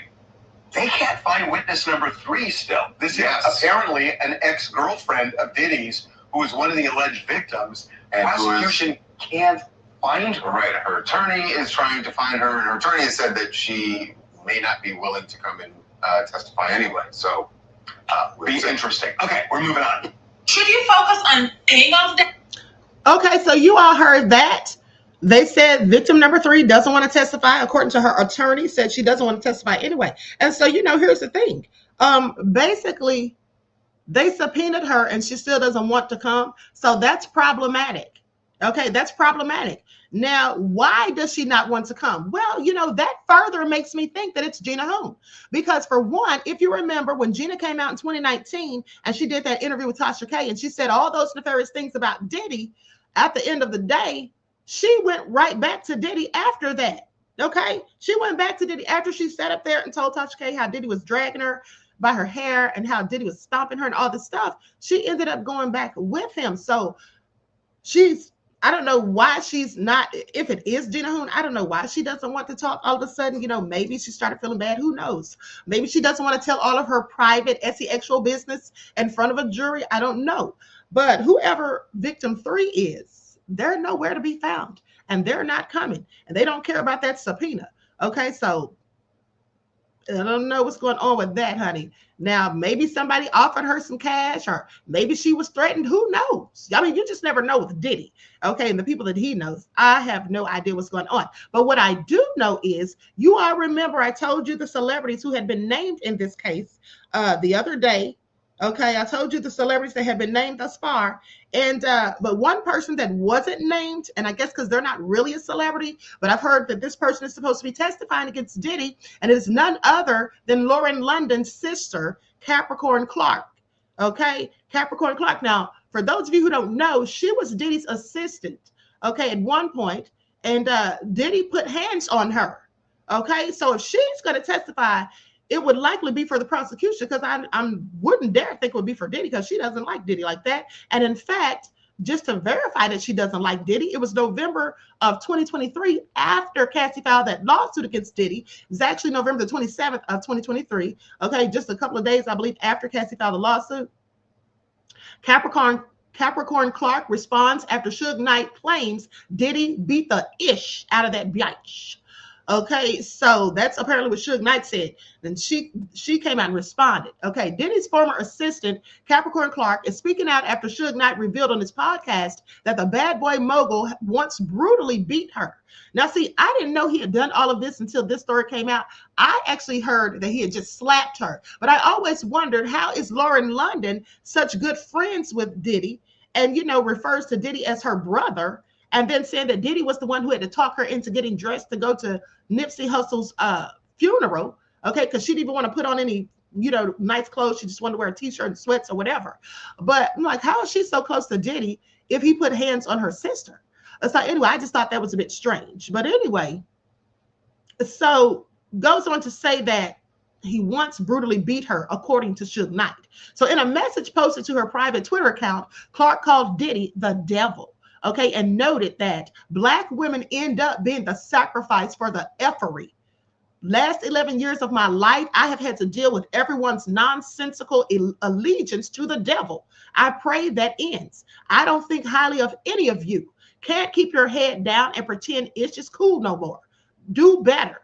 They can't find witness number 3 still. This is apparently an ex-girlfriend of Diddy's who is one of the alleged victims. And prosecution can't find her. Right. Her attorney is trying to find her, and her attorney has said that she may not be willing to come and testify anyway. So, be interesting. Okay, we're moving on. Should you focus on paying off debt? Okay, so you all heard that. They said victim number 3 doesn't want to testify. According to her attorney, said she doesn't want to testify anyway. And so, here's the thing. Basically, they subpoenaed her and she still doesn't want to come. So that's problematic. Okay, that's problematic. Now, why does she not want to come? Well, that further makes me think that it's Gina Hoon. Because for one, if you remember when Gina came out in 2019 and she did that interview with Tasha K and she said all those nefarious things about Diddy, at the end of the day, she went right back to Diddy after that. Okay, she went back to Diddy after she sat up there and told Tasha K how Diddy was dragging her by her hair and how Diddy was stomping her and all this stuff. She ended up going back with him. So I don't know why she's not, if it is Gina Hoon, I don't know why she doesn't want to talk all of a sudden. Maybe she started feeling bad. Who knows? Maybe she doesn't want to tell all of her private sexual business in front of a jury. I don't know. But whoever victim 3 is, they're nowhere to be found and they're not coming and they don't care about that subpoena. Okay, so I don't know what's going on with that, honey. Now, maybe somebody offered her some cash or maybe she was threatened. Who knows? I mean, you just never know with Diddy. Okay, and the people that he knows, I have no idea what's going on. But what I do know is, you all remember I told you the celebrities who had been named in this case the other day. Okay, I told you the celebrities that have been named thus far. And but one person that wasn't named, and I guess because they're not really a celebrity, but I've heard that this person is supposed to be testifying against Diddy, and it is none other than Lauren London's sister, Capricorn Clark. Okay, Capricorn Clark. Now, for those of you who don't know, she was Diddy's assistant, okay, at one point, and Diddy put hands on her. Okay, so if she's going to testify, it would likely be for the prosecution, because I wouldn't dare think it would be for Diddy, because she doesn't like Diddy like that. And in fact, just to verify that she doesn't like Diddy, it was November of 2023, after Cassie filed that lawsuit against Diddy. It was actually November the 27th of 2023. Okay, just a couple of days, I believe, after Cassie filed the lawsuit. Capricorn Clark responds after Suge Knight claims Diddy beat the ish out of that bitch. Okay, so that's apparently what Suge Knight said. Then she came out and responded. Okay, Diddy's former assistant, Capricorn Clark, is speaking out after Suge Knight revealed on his podcast that the bad boy mogul once brutally beat her. Now, see, I didn't know he had done all of this until this story came out. I actually heard that he had just slapped her. But I always wondered, how is Lauren London such good friends with Diddy and, refers to Diddy as her brother, and then saying that Diddy was the one who had to talk her into getting dressed to go to Nipsey Hussle's funeral, okay, because she didn't even want to put on any, nice clothes. She just wanted to wear a t-shirt and sweats or whatever. But I'm like, how is she so close to Diddy if he put hands on her sister? So anyway, I just thought that was a bit strange. But anyway, so goes on to say that he once brutally beat her, according to Suge Knight. So in a message posted to her private Twitter account, Clark called Diddy the devil. Okay, and noted that Black women end up being the sacrifice for the effery. Last 11 years of my life, I have had to deal with everyone's nonsensical allegiance to the devil. I pray that ends. I don't think highly of any of you. Can't keep your head down and pretend it's just cool no more. Do better.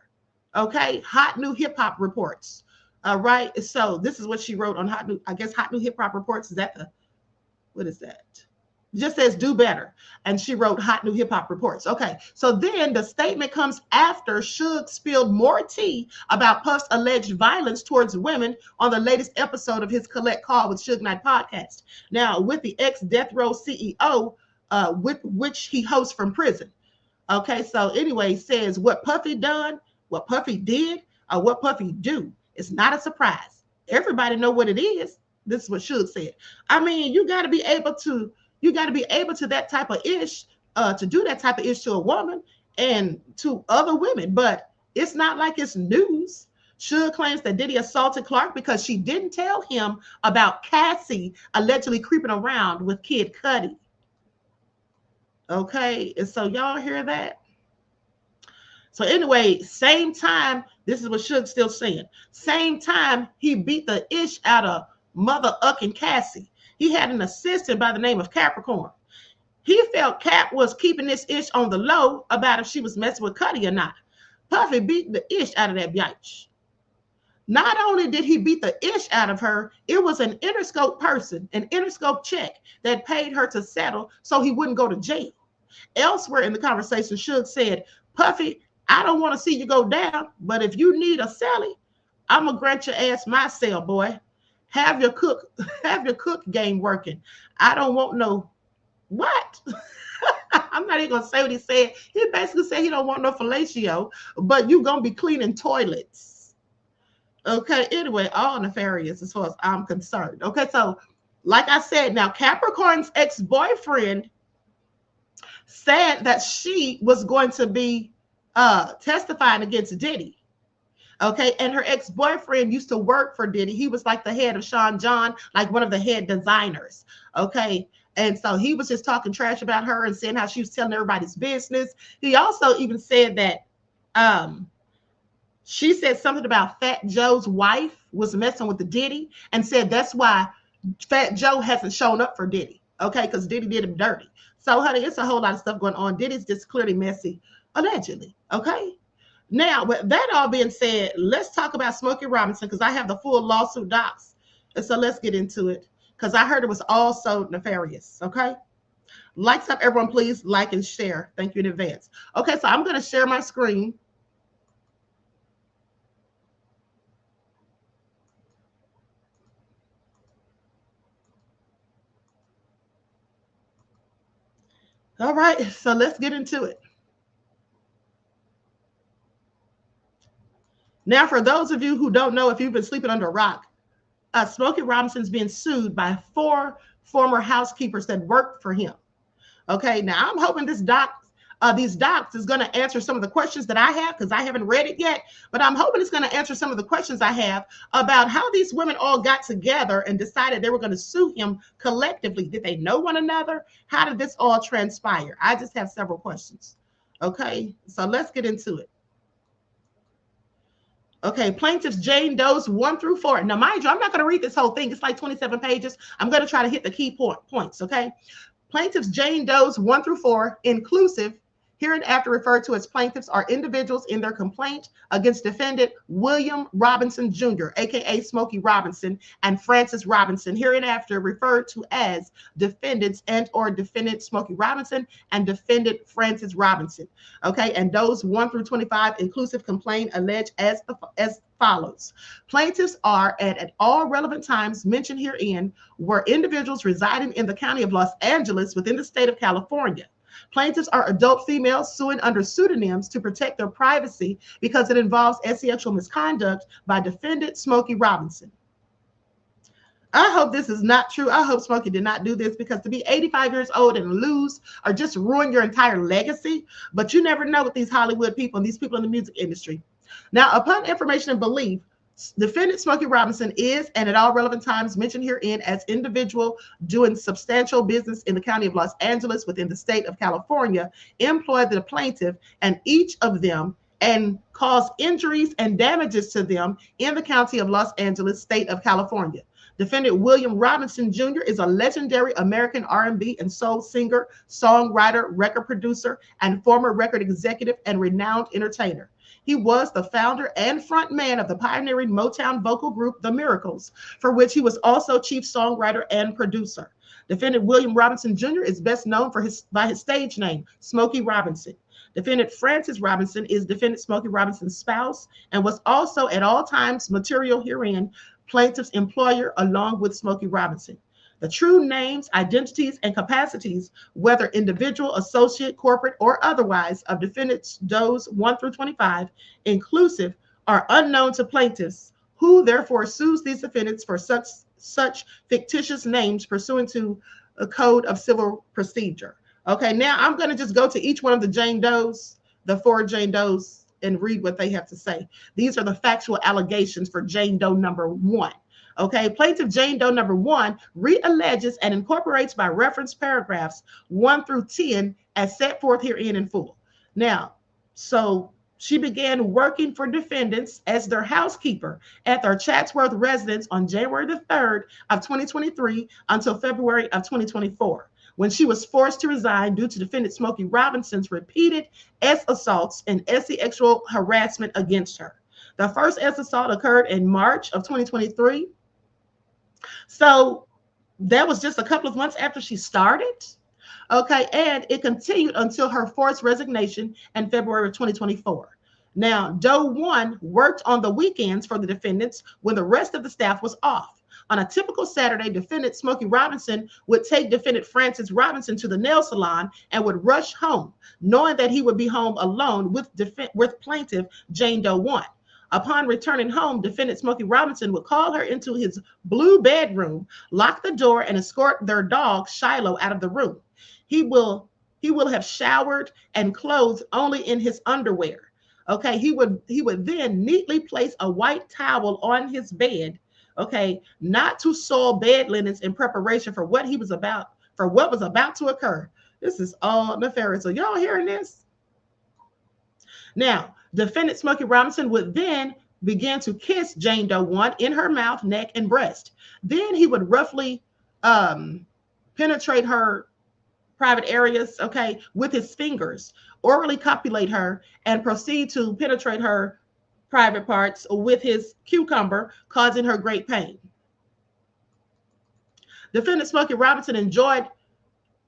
Okay, Hot New Hip Hop Reports. All right, so this is what she wrote on Hot New Hip Hop Reports. Is that what is that? Just says do better. And she wrote Hot New Hip Hop Reports. Okay, so then the statement comes after Suge spilled more tea about Puff's alleged violence towards women on the latest episode of his Collect Call with Suge Knight podcast. Now, with the ex-Death Row CEO, with which he hosts from prison. Okay, so anyway, says what Puffy done, what Puffy did, or what Puffy do. It's not a surprise. Everybody know what it is. This is what Suge said. I mean, you got to be able to that type of ish, to do that type of ish to a woman and to other women. But it's not like it's news. Suge claims that Diddy assaulted Clark because she didn't tell him about Cassie allegedly creeping around with Kid Cudi. Okay, and so y'all hear that? So anyway, same time, this is what Suge's still saying. Same time he beat the ish out of Mother Uckin' Cassie, he had an assistant by the name of Capricorn. He felt Cap was keeping this ish on the low about if she was messing with Cudi or not. Puffy beat the ish out of that bitch. Not only did he beat the ish out of her, it was an Interscope person, an Interscope check that paid her to settle so he wouldn't go to jail. Elsewhere in the conversation, Suge said, Puffy, I don't want to see you go down, but if you need a cellie, I'm gonna grant your ass my cell, boy. Have your cook game working. I don't want no what? I'm not even gonna say what he said. He basically said he don't want no fellatio, but you gonna be cleaning toilets. Okay, anyway, all nefarious as far as I'm concerned. Okay, so like I said, now Capricorn's ex-boyfriend said that she was going to be testifying against Diddy. Okay, and her ex-boyfriend used to work for Diddy. He was like the head of Sean John, like one of the head designers. Okay, and so he was just talking trash about her and saying how she was telling everybody's business. He also even said that she said something about Fat Joe's wife was messing with the Diddy and said that's why Fat Joe hasn't shown up for Diddy. Okay, because Diddy did him dirty. So, honey, it's a whole lot of stuff going on. Diddy's just clearly messy, allegedly. Okay. Now, with that all being said, let's talk about Smokey Robinson because I have the full lawsuit docs. And so let's get into it because I heard it was all so nefarious. Okay. Likes up, everyone, please like and share. Thank you in advance. Okay, so I'm going to share my screen. All right, so let's get into it. Now, for those of you who don't know, if you've been sleeping under a rock, Smokey Robinson's being sued by 4 former housekeepers that worked for him. Okay, now I'm hoping these docs is going to answer some of the questions that I have because I haven't read it yet, but I'm hoping it's going to answer some of the questions I have about how these women all got together and decided they were going to sue him collectively. Did they know one another? How did this all transpire? I just have several questions. Okay, so let's get into it. Okay, plaintiffs Jane Doe's 1 through 4. Now, mind you, I'm not going to read this whole thing. It's like 27 pages. I'm going to try to hit the key points, okay? Plaintiffs Jane Doe's 1 through 4, inclusive, hereinafter referred to as plaintiffs, are individuals in their complaint against defendant William Robinson Jr., aka Smokey Robinson, and Francis Robinson, hereinafter referred to as defendants and or defendant Smokey Robinson and defendant Francis Robinson. Okay, and those 1 through 25 inclusive complaint allege as follows. Plaintiffs are at all relevant times mentioned herein were individuals residing in the county of Los Angeles within the state of California. Plaintiffs are adult females suing under pseudonyms to protect their privacy because it involves sexual misconduct by defendant Smokey Robinson. I hope this is not true. I hope Smokey did not do this because to be 85 years old and lose or just ruin your entire legacy, but you never know with these Hollywood people and these people in the music industry. Now, upon information and belief, defendant Smokey Robinson is, and at all relevant times mentioned herein, as individual doing substantial business in the county of Los Angeles within the state of California, employed the plaintiff and each of them and caused injuries and damages to them in the county of Los Angeles, state of California. Defendant William Robinson Jr. is a legendary American R&B and soul singer, songwriter, record producer, and former record executive and renowned entertainer. He was the founder and front man of the pioneering Motown vocal group, The Miracles, for which he was also chief songwriter and producer. Defendant William Robinson Jr. is best known by his stage name, Smokey Robinson. Defendant Francis Robinson is defendant Smokey Robinson's spouse and was also at all times material herein plaintiff's employer along with Smokey Robinson. The true names, identities, and capacities, whether individual, associate, corporate, or otherwise, of defendants Doe's 1 through 25, inclusive, are unknown to plaintiffs, who therefore sues these defendants for such fictitious names pursuant to a code of civil procedure. Okay, now I'm going to just go to each one of the Jane Doe's, the 4 Jane Doe's, and read what they have to say. These are the factual allegations for Jane Doe number 1. Okay, plaintiff Jane Doe number 1 re-alleges and incorporates by reference paragraphs 1 through 10 as set forth herein in full. Now, so she began working for defendants as their housekeeper at their Chatsworth residence on January the 3rd of 2023 until February of 2024, when she was forced to resign due to defendant Smokey Robinson's repeated assaults and sexual harassment against her. The first S assault occurred in March of 2023. So that was just a couple of months after she started. Okay, and it continued until her forced resignation in February of 2024. Now, Doe 1 worked on the weekends for the defendants when the rest of the staff was off. On a typical Saturday, defendant Smokey Robinson would take defendant Francis Robinson to the nail salon and would rush home, knowing that he would be home alone with plaintiff Jane Doe 1. Upon returning home, defendant Smokey Robinson would call her into his blue bedroom, lock the door, and escort their dog Shiloh out of the room. He will have showered and clothed only in his underwear. Okay, he would then neatly place a white towel on his bed, okay, not to soil bed linens in preparation for what was about to occur. This is all nefarious. So y'all hearing this? Now, defendant Smokey Robinson would then begin to kiss Jane Doe 1 in her mouth, neck, and breast. Then he would roughly penetrate her private areas, okay, with his fingers, orally copulate her, and proceed to penetrate her private parts with his cucumber, causing her great pain. Defendant Smokey Robinson enjoyed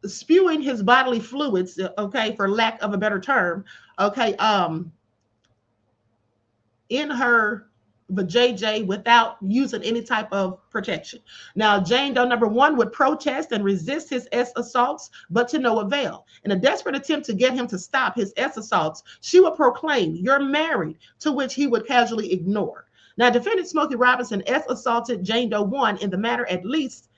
spewing his bodily fluids, okay, for lack of a better term, okay, in her vajayjay without using any type of protection. Now, Jane Doe number 1 would protest and resist his S assaults, but to no avail. In a desperate attempt to get him to stop his S assaults, she would proclaim, "You're married," to which he would casually ignore. Now, defendant Smokey Robinson S assaulted Jane Doe 1 in the matter at least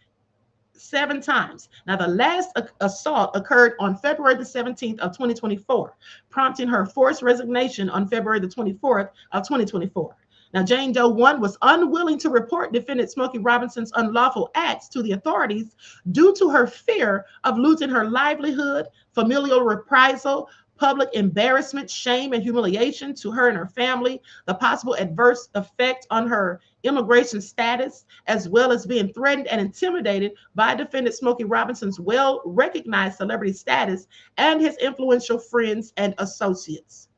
7 times. Now, the last assault occurred on February the 17th of 2024, prompting her forced resignation on February the 24th of 2024. Now, Jane Doe 1 was unwilling to report defendant Smokey Robinson's unlawful acts to the authorities due to her fear of losing her livelihood, familial reprisal, public embarrassment, shame, and humiliation to her and her family, the possible adverse effect on her immigration status, as well as being threatened and intimidated by defendant Smokey Robinson's well-recognized celebrity status and his influential friends and associates.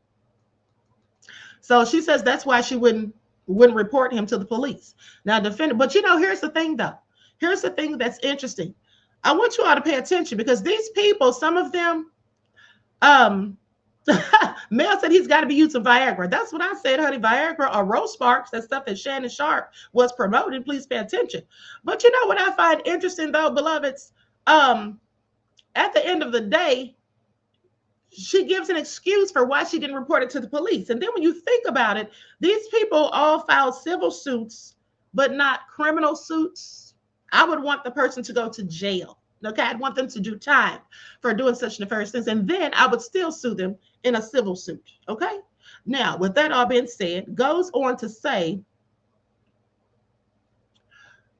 So she says that's why she wouldn't report him to the police. Now, defendant, but you know, here's the thing though. Here's the thing that's interesting. I want you all to pay attention because these people, some of them, Mel said he's got to be using Viagra. That's what I said, honey. Viagra or Rose Sparks, that stuff that Shannon Sharp was promoting. Please pay attention. But you know what I find interesting though, beloveds? At the end of the day, she gives an excuse for why she didn't report it to the police. And then when you think about it, these people all filed civil suits, but not criminal suits. I would want the person to go to jail. Okay, I'd want them to do time for doing such nefarious things. And then I would still sue them in a civil suit. Okay. Now, with that all being said, goes on to say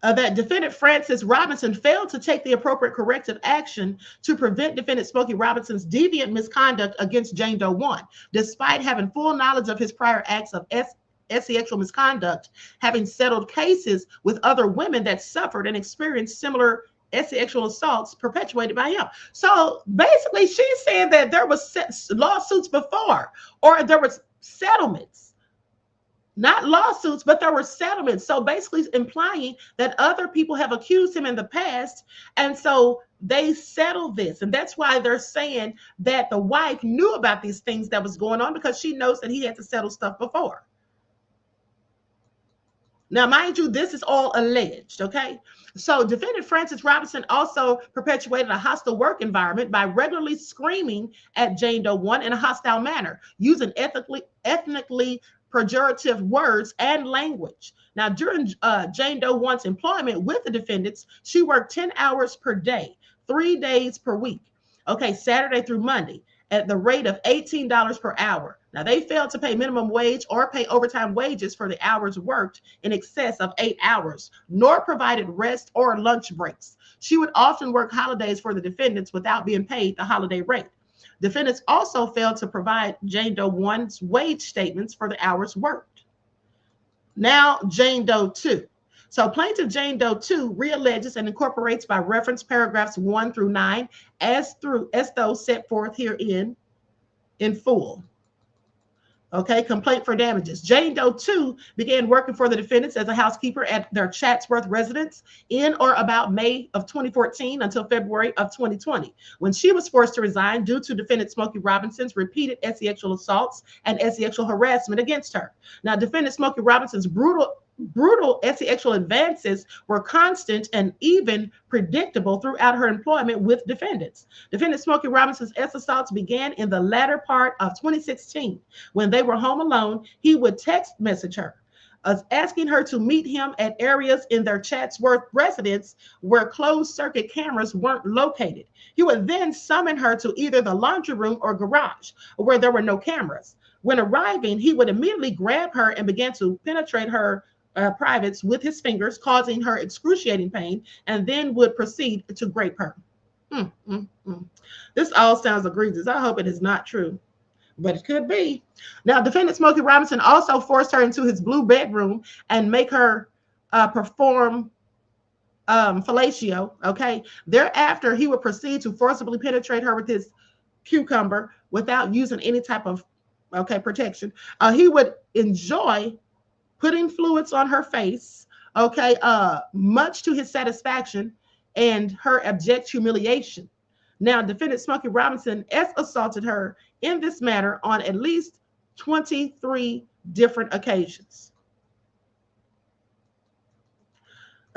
that defendant Francis Robinson failed to take the appropriate corrective action to prevent defendant Smokey Robinson's deviant misconduct against Jane Doe 1, despite having full knowledge of his prior acts of sexual misconduct, having settled cases with other women that suffered and experienced similar sexual assaults perpetuated by him. So basically, she's saying that there was lawsuits before, or there was settlements. Not lawsuits, but there were settlements. So basically implying that other people have accused him in the past. And so they settled this. And that's why they're saying that the wife knew about these things that was going on because she knows that he had to settle stuff before. Now, mind you, this is all alleged, okay? So defendant Francis Robinson also perpetuated a hostile work environment by regularly screaming at Jane Doe 1 in a hostile manner, using ethnically pejorative words and language. Now, during Jane Doe 1's employment with the defendants, she worked 10 hours per day, 3 days per week, okay, Saturday through Monday, at the rate of $18 per hour. Now, they failed to pay minimum wage or pay overtime wages for the hours worked in excess of 8 hours, nor provided rest or lunch breaks. She would often work holidays for the defendants without being paid the holiday rate. Defendants also failed to provide Jane Doe 1's wage statements for the hours worked. Now, Jane Doe 2. So plaintiff Jane Doe 2 realleges and incorporates by reference paragraphs 1 through 9 as though set forth herein in full. Okay, complaint for damages. Jane Doe 2 began working for the defendants as a housekeeper at their Chatsworth residence in or about May of 2014 until February of 2020, when she was forced to resign due to defendant Smokey Robinson's repeated sexual assaults and sexual harassment against her. Now, defendant Smokey Robinson's brutal sexual advances were constant and even predictable throughout her employment with defendants. Defendant Smokey Robinson's assaults began in the latter part of 2016. When they were home alone, he would text message her, asking her to meet him at areas in their Chatsworth residence where closed circuit cameras weren't located. He would then summon her to either the laundry room or garage where there were no cameras. When arriving, he would immediately grab her and begin to penetrate her privates with his fingers, causing her excruciating pain, and then would proceed to grape her. This all sounds egregious. I hope it is not true, but it could be. Now, defendant Smokey Robinson also forced her into his blue bedroom and make her perform fellatio. Okay. Thereafter, he would proceed to forcibly penetrate her with his cucumber without using any type of protection. He would enjoy putting fluids on her face, much to his satisfaction and her abject humiliation. Now, defendant Smokey Robinson assaulted her in this manner on at least 23 different occasions.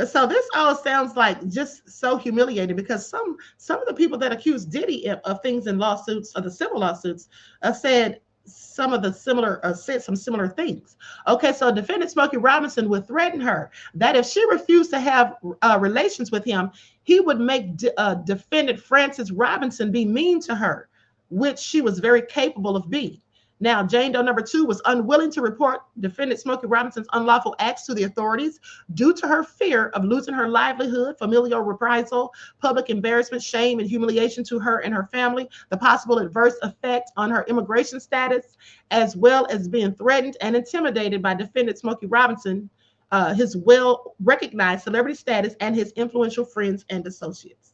So this all sounds like just so humiliating, because some of the people that accused Diddy of things in lawsuits, of the civil lawsuits, said said some similar things. Okay, so defendant Smokey Robinson would threaten her that if she refused to have relations with him, he would make defendant Frances Robinson be mean to her, which she was very capable of being. Now, Jane Doe number 2 was unwilling to report defendant Smokey Robinson's unlawful acts to the authorities due to her fear of losing her livelihood, familial reprisal, public embarrassment, shame, and humiliation to her and her family, the possible adverse effect on her immigration status, as well as being threatened and intimidated by defendant Smokey Robinson, his well-recognized celebrity status, and his influential friends and associates.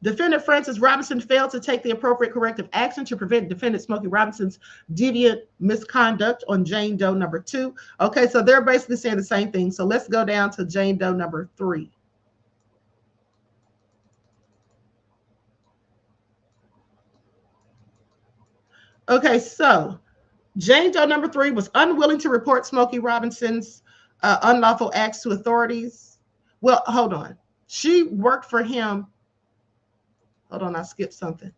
Defendant Frances Robinson failed to take the appropriate corrective action to prevent defendant Smokey Robinson's deviant misconduct on Jane Doe number 2. Okay, so they're basically saying the same thing. So let's go down to Jane Doe number 3. Okay, so Jane Doe number 3 was unwilling to report Smokey Robinson's unlawful acts to authorities. Well, hold on. She worked for him. Hold on, I skipped something.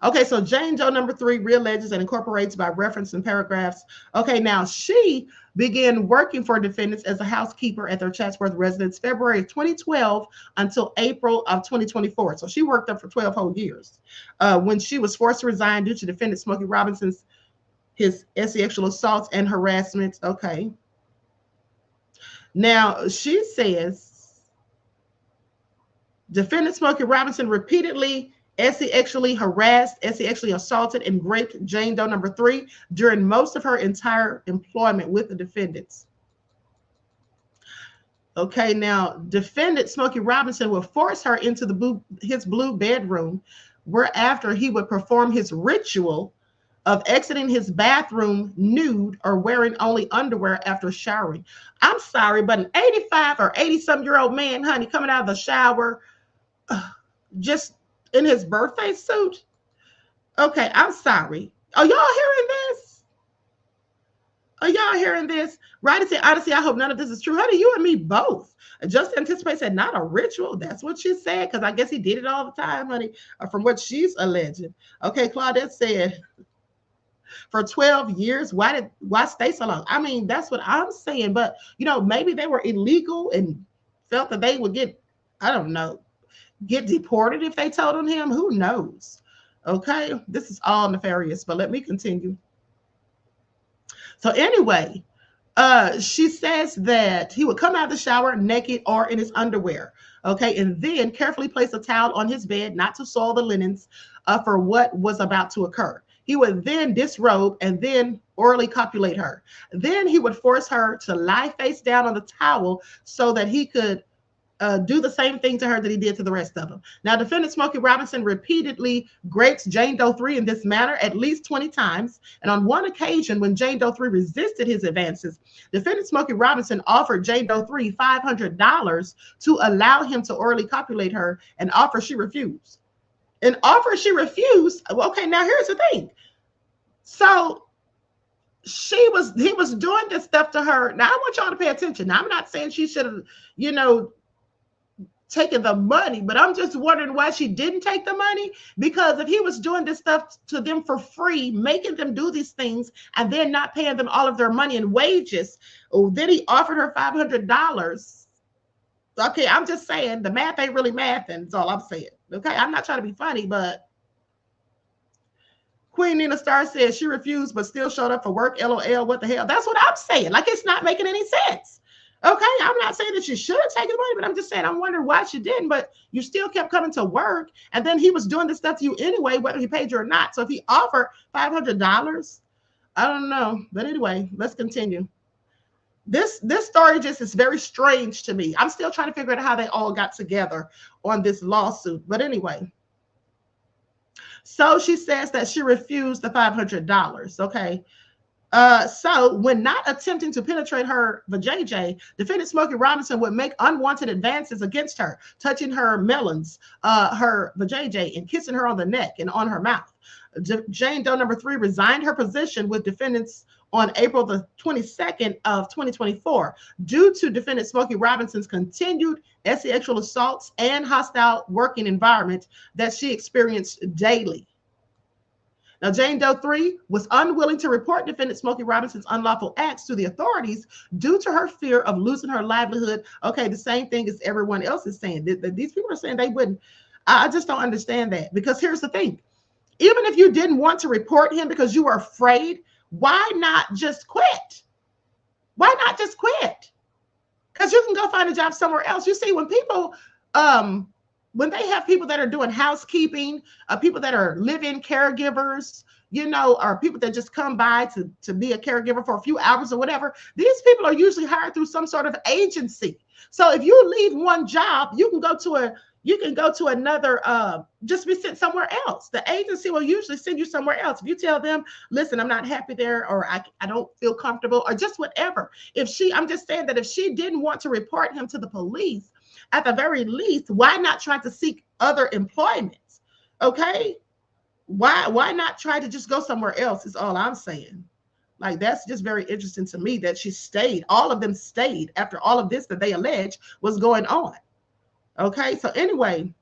Okay, so Jane Doe number 3 realleges and incorporates by reference in paragraphs. Okay, now she began working for defendants as a housekeeper at their Chatsworth residence February of 2012 until April of 2024. So she worked there for 12 whole years. When she was forced to resign due to defendant Smokey Robinson's his sexual assaults and harassment. Okay. Now, she says defendant Smokey Robinson repeatedly sexually harassed, sexually assaulted, and raped Jane Doe number 3 during most of her entire employment with the defendants. Okay, now defendant Smokey Robinson would force her into his blue bedroom, whereafter he would perform his ritual of exiting his bathroom nude or wearing only underwear after showering. I'm sorry, but an 85 or 80-some-year-old man, honey, coming out of the shower just in his birthday suit. Okay, I'm sorry. Are y'all hearing this? Are y'all hearing this? Right? Honestly, I hope none of this is true. Honey, you and me both. Just Anticipate said, not a ritual. That's what she said, because I guess he did it all the time, honey, from what she's alleging. Okay, Claudette said, for 12 years, why stay so long? I mean, that's what I'm saying. But, maybe they were illegal and felt that they would get deported if they told on him. Who knows? Okay, this is all nefarious, but let me continue. So anyway, she says that he would come out of the shower naked or in his underwear. Okay, and then carefully place a towel on his bed, not to soil the linens for what was about to occur. He would then disrobe and then orally copulate her. Then he would force her to lie face down on the towel so that he could do the same thing to her that he did to the rest of them. Now, defendant Smokey Robinson repeatedly grapes Jane Doe 3 in this manner at least 20 times. And on one occasion, when Jane Doe 3 resisted his advances, defendant Smokey Robinson offered Jane Doe 3 $500 to allow him to orally copulate her, an offer she refused. An offer she refused. Okay, now here's the thing. So he was doing this stuff to her. Now I want y'all to pay attention. Now I'm not saying she should have, taken the money, but I'm just wondering why she didn't take the money. Because if he was doing this stuff to them for free, making them do these things, and then not paying them all of their money and wages, then he offered her $500. Okay, I'm just saying the math ain't really math, and that's all I'm saying. Okay, I'm not trying to be funny, but Queen Nina Star says she refused but still showed up for work. LOL, what the hell? That's what I'm saying. Like, it's not making any sense. Okay, I'm not saying that she should have taken the money, but I'm just saying I'm wondering why she didn't, but you still kept coming to work, and then he was doing this stuff to you anyway, whether he paid you or not. So if he offered $500, I don't know. But anyway, let's continue. This story just is very strange to me. I'm still trying to figure out how they all got together on this lawsuit. But anyway, so she says that she refused the $500. Okay. So when not attempting to penetrate her vajayjay, defendant Smokey Robinson would make unwanted advances against her, touching her melons, her vajayjay, and kissing her on the neck and on her mouth. Jane Doe number 3 resigned her position with defendants on April the 22nd of 2024 due to defendant Smokey Robinson's continued sexual assaults and hostile working environment that she experienced daily. Now, Jane Doe 3 was unwilling to report defendant Smokey Robinson's unlawful acts to the authorities due to her fear of losing her livelihood. Okay, the same thing as everyone else is saying. These people are saying they wouldn't. I just don't understand that, because here's the thing. Even if you didn't want to report him because you were afraid, why not just quit? Why not just quit? Because you can go find a job somewhere else. You see, when people, when they have people that are doing housekeeping, people that are live-in caregivers, or people that just come by to be a caregiver for a few hours or whatever, these people are usually hired through some sort of agency. So if you leave one job, you can go to another, just be sent somewhere else. The agency will usually send you somewhere else. If you tell them, listen, I'm not happy there, or I don't feel comfortable, or just whatever. I'm just saying that if she didn't want to report him to the police, at the very least, why not try to seek other employment? Okay? Why not try to just go somewhere else is all I'm saying. Like, that's just very interesting to me that she stayed. All of them stayed after all of this that they allege was going on. Okay, so anyway,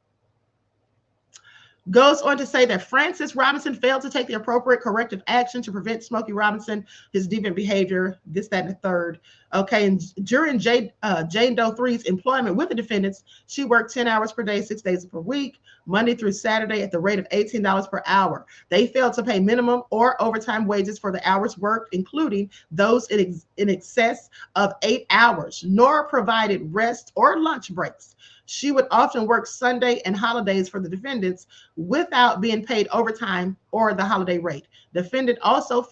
goes on to say that Francis Robinson failed to take the appropriate corrective action to prevent Smokey Robinson, his deviant behavior, this, that, and the third. Okay, and during Jane Doe 3's employment with the defendants, she worked 10 hours per day, 6 days per week, Monday through Saturday, at the rate of $18 per hour. They failed to pay minimum or overtime wages for the hours worked, including those in excess of 8 hours, nor provided rest or lunch breaks. She would often work Sunday and holidays for the defendants without being paid overtime or the holiday rate. The defendants also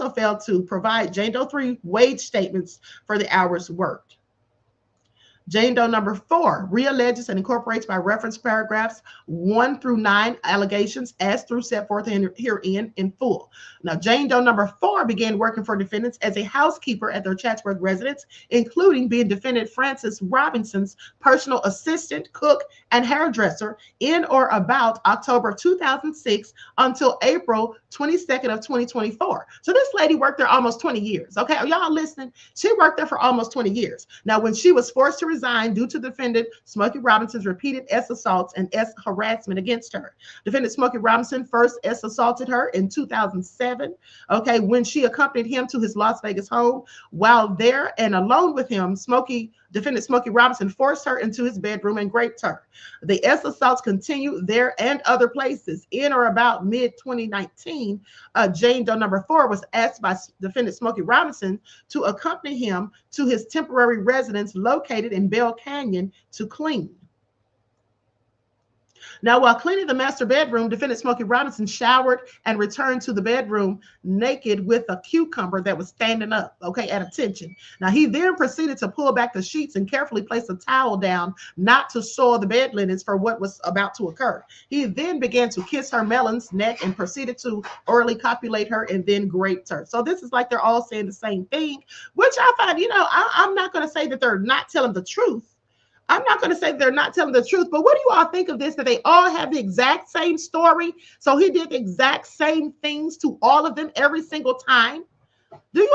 failed to provide Jane Doe 3 wage statements for the hours worked. Jane Doe number 4 realleges and incorporates by reference paragraphs 1 through 9 allegations as through set forth herein in full. Now, Jane Doe number 4 began working for defendants as a housekeeper at their Chatsworth residence, including being defendant Francis Robinson's personal assistant, cook, and hairdresser in or about October 2006 until April 22nd of 2024. So this lady worked there almost 20 years. Okay, are y'all listening? She worked there for almost 20 years. Now, when she was forced to resign due to defendant Smokey Robinson's repeated assaults and harassment against her. Defendant Smokey Robinson first assaulted her in 2007, okay, when she accompanied him to his Las Vegas home. While there and alone with him, defendant Smokey Robinson forced her into his bedroom and raped her. The assaults continued there and other places. In or about mid-2019, Jane Doe number 4 was asked by defendant Smokey Robinson to accompany him to his temporary residence located in Bell Canyon to clean. Now, while cleaning the master bedroom, defendant Smokey Robinson showered and returned to the bedroom naked with a cucumber that was standing up, okay, at attention. Now, he then proceeded to pull back the sheets and carefully place a towel down, not to soil the bed linens for what was about to occur. He then began to kiss her melon's neck and proceeded to orally copulate her and then raped her. So this is like they're all saying the same thing, which I find, you know, I'm not going to say that they're not telling the truth. I'm not going to say they're not telling the truth, but what do you all think of this? That they all have the exact same story. So he did the exact same things to all of them every single time. Do you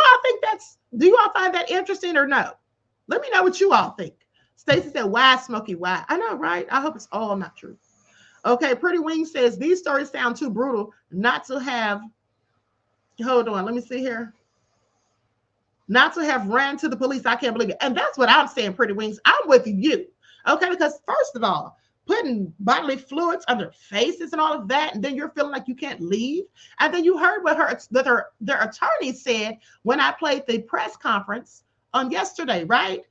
all find that interesting or no? Let me know what you all think. Stacey said, why, Smokey, why? I know, right? I hope it's all not true. Okay, Pretty Wing says, these stories sound too brutal not to have, hold on, let me see here. Not to have ran to the police. I can't believe it. And that's what I'm saying, Pretty Wings. I'm with you. Okay, because first of all, putting bodily fluids on their faces and all of that, and then you're feeling like you can't leave. And then you heard what their attorney said when I played the press conference on yesterday, right?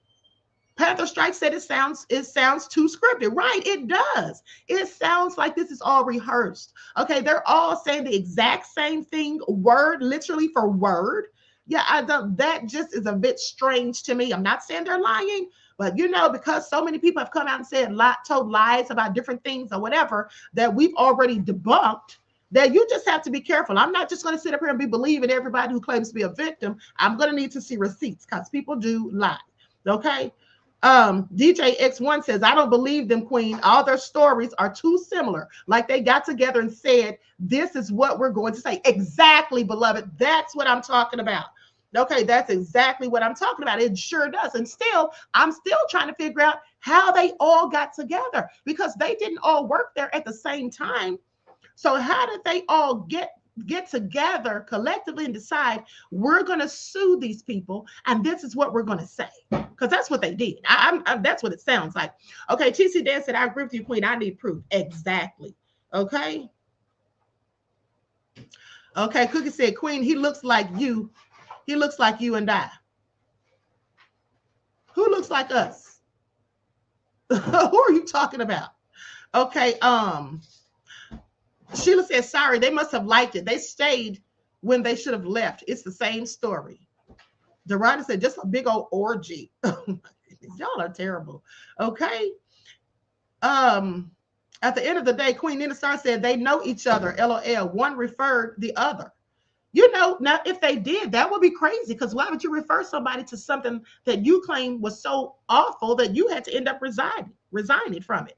Panther Strike said it sounds too scripted. Right, it does. It sounds like this is all rehearsed. Okay, they're all saying the exact same thing, word, literally for word. Yeah, that just is a bit strange to me. I'm not saying they're lying, but you know, because so many people have come out and said told lies about different things or whatever that we've already debunked, that you just have to be careful. I'm not just going to sit up here and be believing everybody who claims to be a victim. I'm going to need to see receipts because people do lie. Okay. DJ X1 says, I don't believe them, Queen. All their stories are too similar. Like they got together and said, this is what we're going to say. Exactly, beloved. That's what I'm talking about. Okay, that's exactly what I'm talking about. It sure does. And still, I'm still trying to figure out how they all got together because they didn't all work there at the same time. So how did they all get together collectively and decide we're going to sue these people and this is what we're going to say? Because that's what they did. That's what it sounds like. Okay, TC Dan said, I agree with you, Queen. I need proof. Exactly. Okay. Okay, Cookie said, Queen, he looks like you. He looks like you and I. Who looks like us? Who are you talking about? Okay, Sheila says, sorry, they must have liked it. They stayed when they should have left. It's the same story. Dorada said, just a big old orgy. Y'all are terrible. Okay. At the end of the day, Queen Nina Star said they know each other. LOL. One referred the other. You know, now if they did, that would be crazy because why would you refer somebody to something that you claim was so awful that you had to end up resigning from it?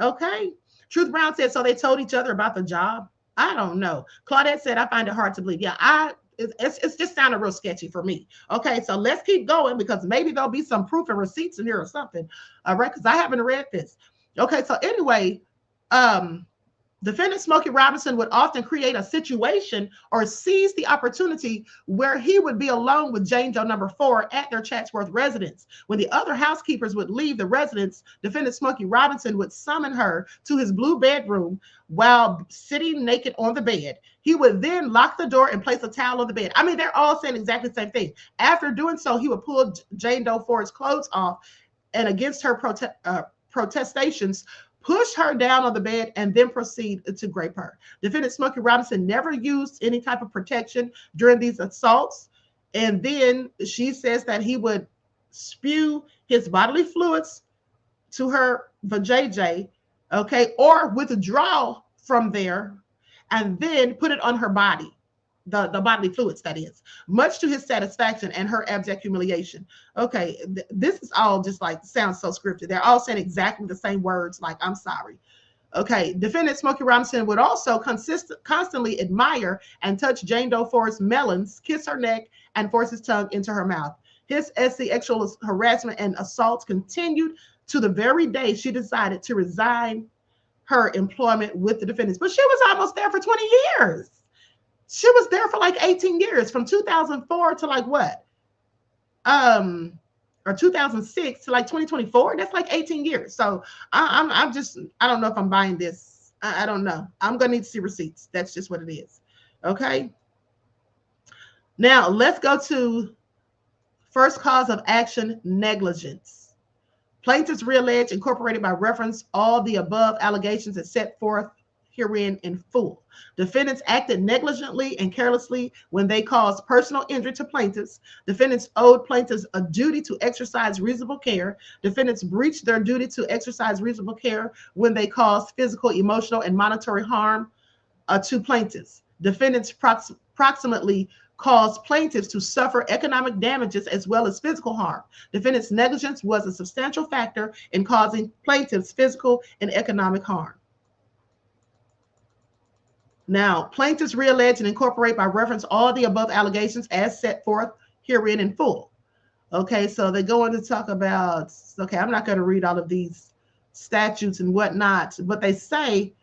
Okay. Truth Brown said, so they told each other about the job. I don't know. Claudette said, I find it hard to believe. Yeah, it's just sounded real sketchy for me. Okay, so let's keep going because maybe there'll be some proof and receipts in here or something. All right, because I haven't read this. Okay, so anyway, defendant Smokey Robinson would often create a situation or seize the opportunity where he would be alone with Jane Doe number 4 at their Chatsworth residence. When the other housekeepers would leave the residence, defendant Smokey Robinson would summon her to his blue bedroom while sitting naked on the bed. He would then lock the door and place a towel on the bed. I mean, they're all saying exactly the same thing. After doing so, he would pull Jane Doe 4's clothes off and against her protestations, push her down on the bed, and then proceed to grape her. Defendant Smokey Robinson never used any type of protection during these assaults. And then she says that he would spew his bodily fluids to her vajayjay, okay, or withdraw from there and then put it on her body. The bodily fluids, that is, much to his satisfaction and her abject humiliation. Okay, this is all just like sounds so scripted. They're all saying exactly the same words, like, I'm sorry. Okay, defendant Smokey Robinson would also constantly admire and touch Jane Doe 4's melons, kiss her neck, and force his tongue into her mouth. His sexual harassment and assaults continued to the very day she decided to resign her employment with the defendants. But she was almost there for 20 years. She was there for like 18 years, from 2004 to like what? Or 2006 to like 2024. That's like 18 years. So I don't know if I'm buying this. I don't know. I'm going to need to see receipts. That's just what it is. Okay. Now let's go to first cause of action, negligence. Plaintiffs reallege, incorporated by reference, all the above allegations as set forth herein in full. Defendants acted negligently and carelessly when they caused personal injury to plaintiffs. Defendants owed plaintiffs a duty to exercise reasonable care. Defendants breached their duty to exercise reasonable care when they caused physical, emotional, and monetary harm to plaintiffs. Defendants proximately caused plaintiffs to suffer economic damages as well as physical harm. Defendants' negligence was a substantial factor in causing plaintiffs physical and economic harm. Now, plaintiffs reallege and incorporate by reference all the above allegations as set forth herein in full. Okay, so they go on to talk about, okay, I'm not going to read all of these statutes and whatnot, but they say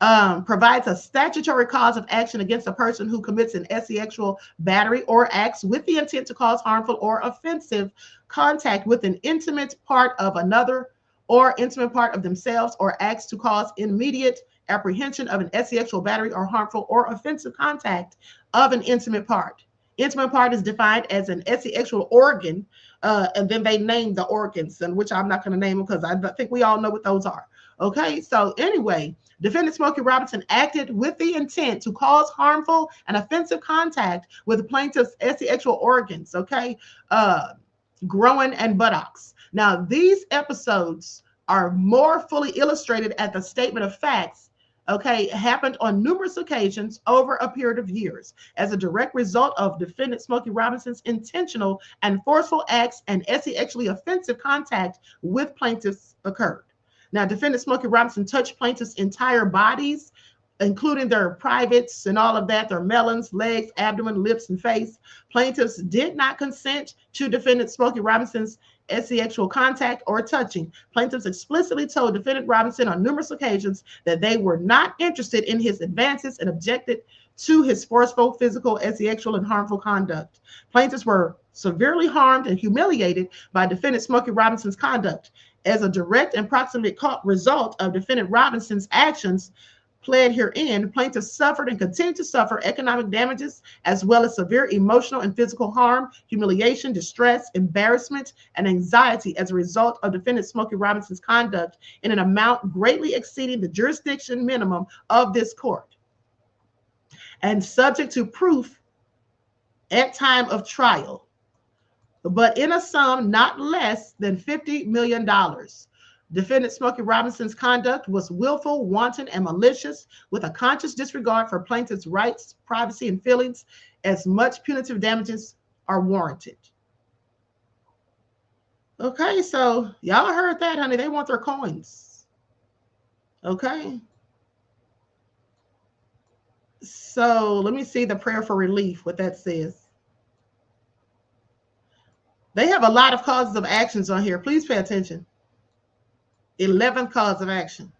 provides a statutory cause of action against a person who commits an sexual battery or acts with the intent to cause harmful or offensive contact with an intimate part of another or intimate part of themselves, or acts to cause immediate apprehension of an sexual battery or harmful or offensive contact of an intimate part. Intimate part is defined as an sexual organ, and then they name the organs, and which I'm not going to name them because I think we all know what those are. Okay, so anyway, defendant Smokey Robinson acted with the intent to cause harmful and offensive contact with the plaintiff's sexual organs, okay, groin and buttocks. Now, these episodes are more fully illustrated at the statement of facts, okay, happened on numerous occasions over a period of years as a direct result of defendant Smokey Robinson's intentional and forceful acts and sexually offensive contact with plaintiffs occurred. Now, defendant Smokey Robinson touched plaintiffs' entire bodies, including their privates and all of that, their melons, legs, abdomen, lips, and face. Plaintiffs did not consent to defendant Smokey Robinson's sexual contact or touching. Plaintiffs explicitly told defendant Robinson on numerous occasions that they were not interested in his advances and objected to his forceful, physical, sexual, and harmful conduct. Plaintiffs were severely harmed and humiliated by defendant Smokey Robinson's conduct. As a direct and proximate result of defendant Robinson's actions pled herein, plaintiffs suffered and continue to suffer economic damages as well as severe emotional and physical harm, humiliation, distress, embarrassment, and anxiety as a result of defendant Smokey Robinson's conduct in an amount greatly exceeding the jurisdiction minimum of this court and subject to proof at time of trial, but in a sum not less than $50 million. Defendant Smokey Robinson's conduct was willful, wanton, and malicious, with a conscious disregard for plaintiff's rights, privacy, and feelings, as much punitive damages are warranted. Okay, so y'all heard that, honey. They want their coins. Okay. So let me see the prayer for relief, what that says. They have a lot of causes of actions on here. Please pay attention. 11th cause of action.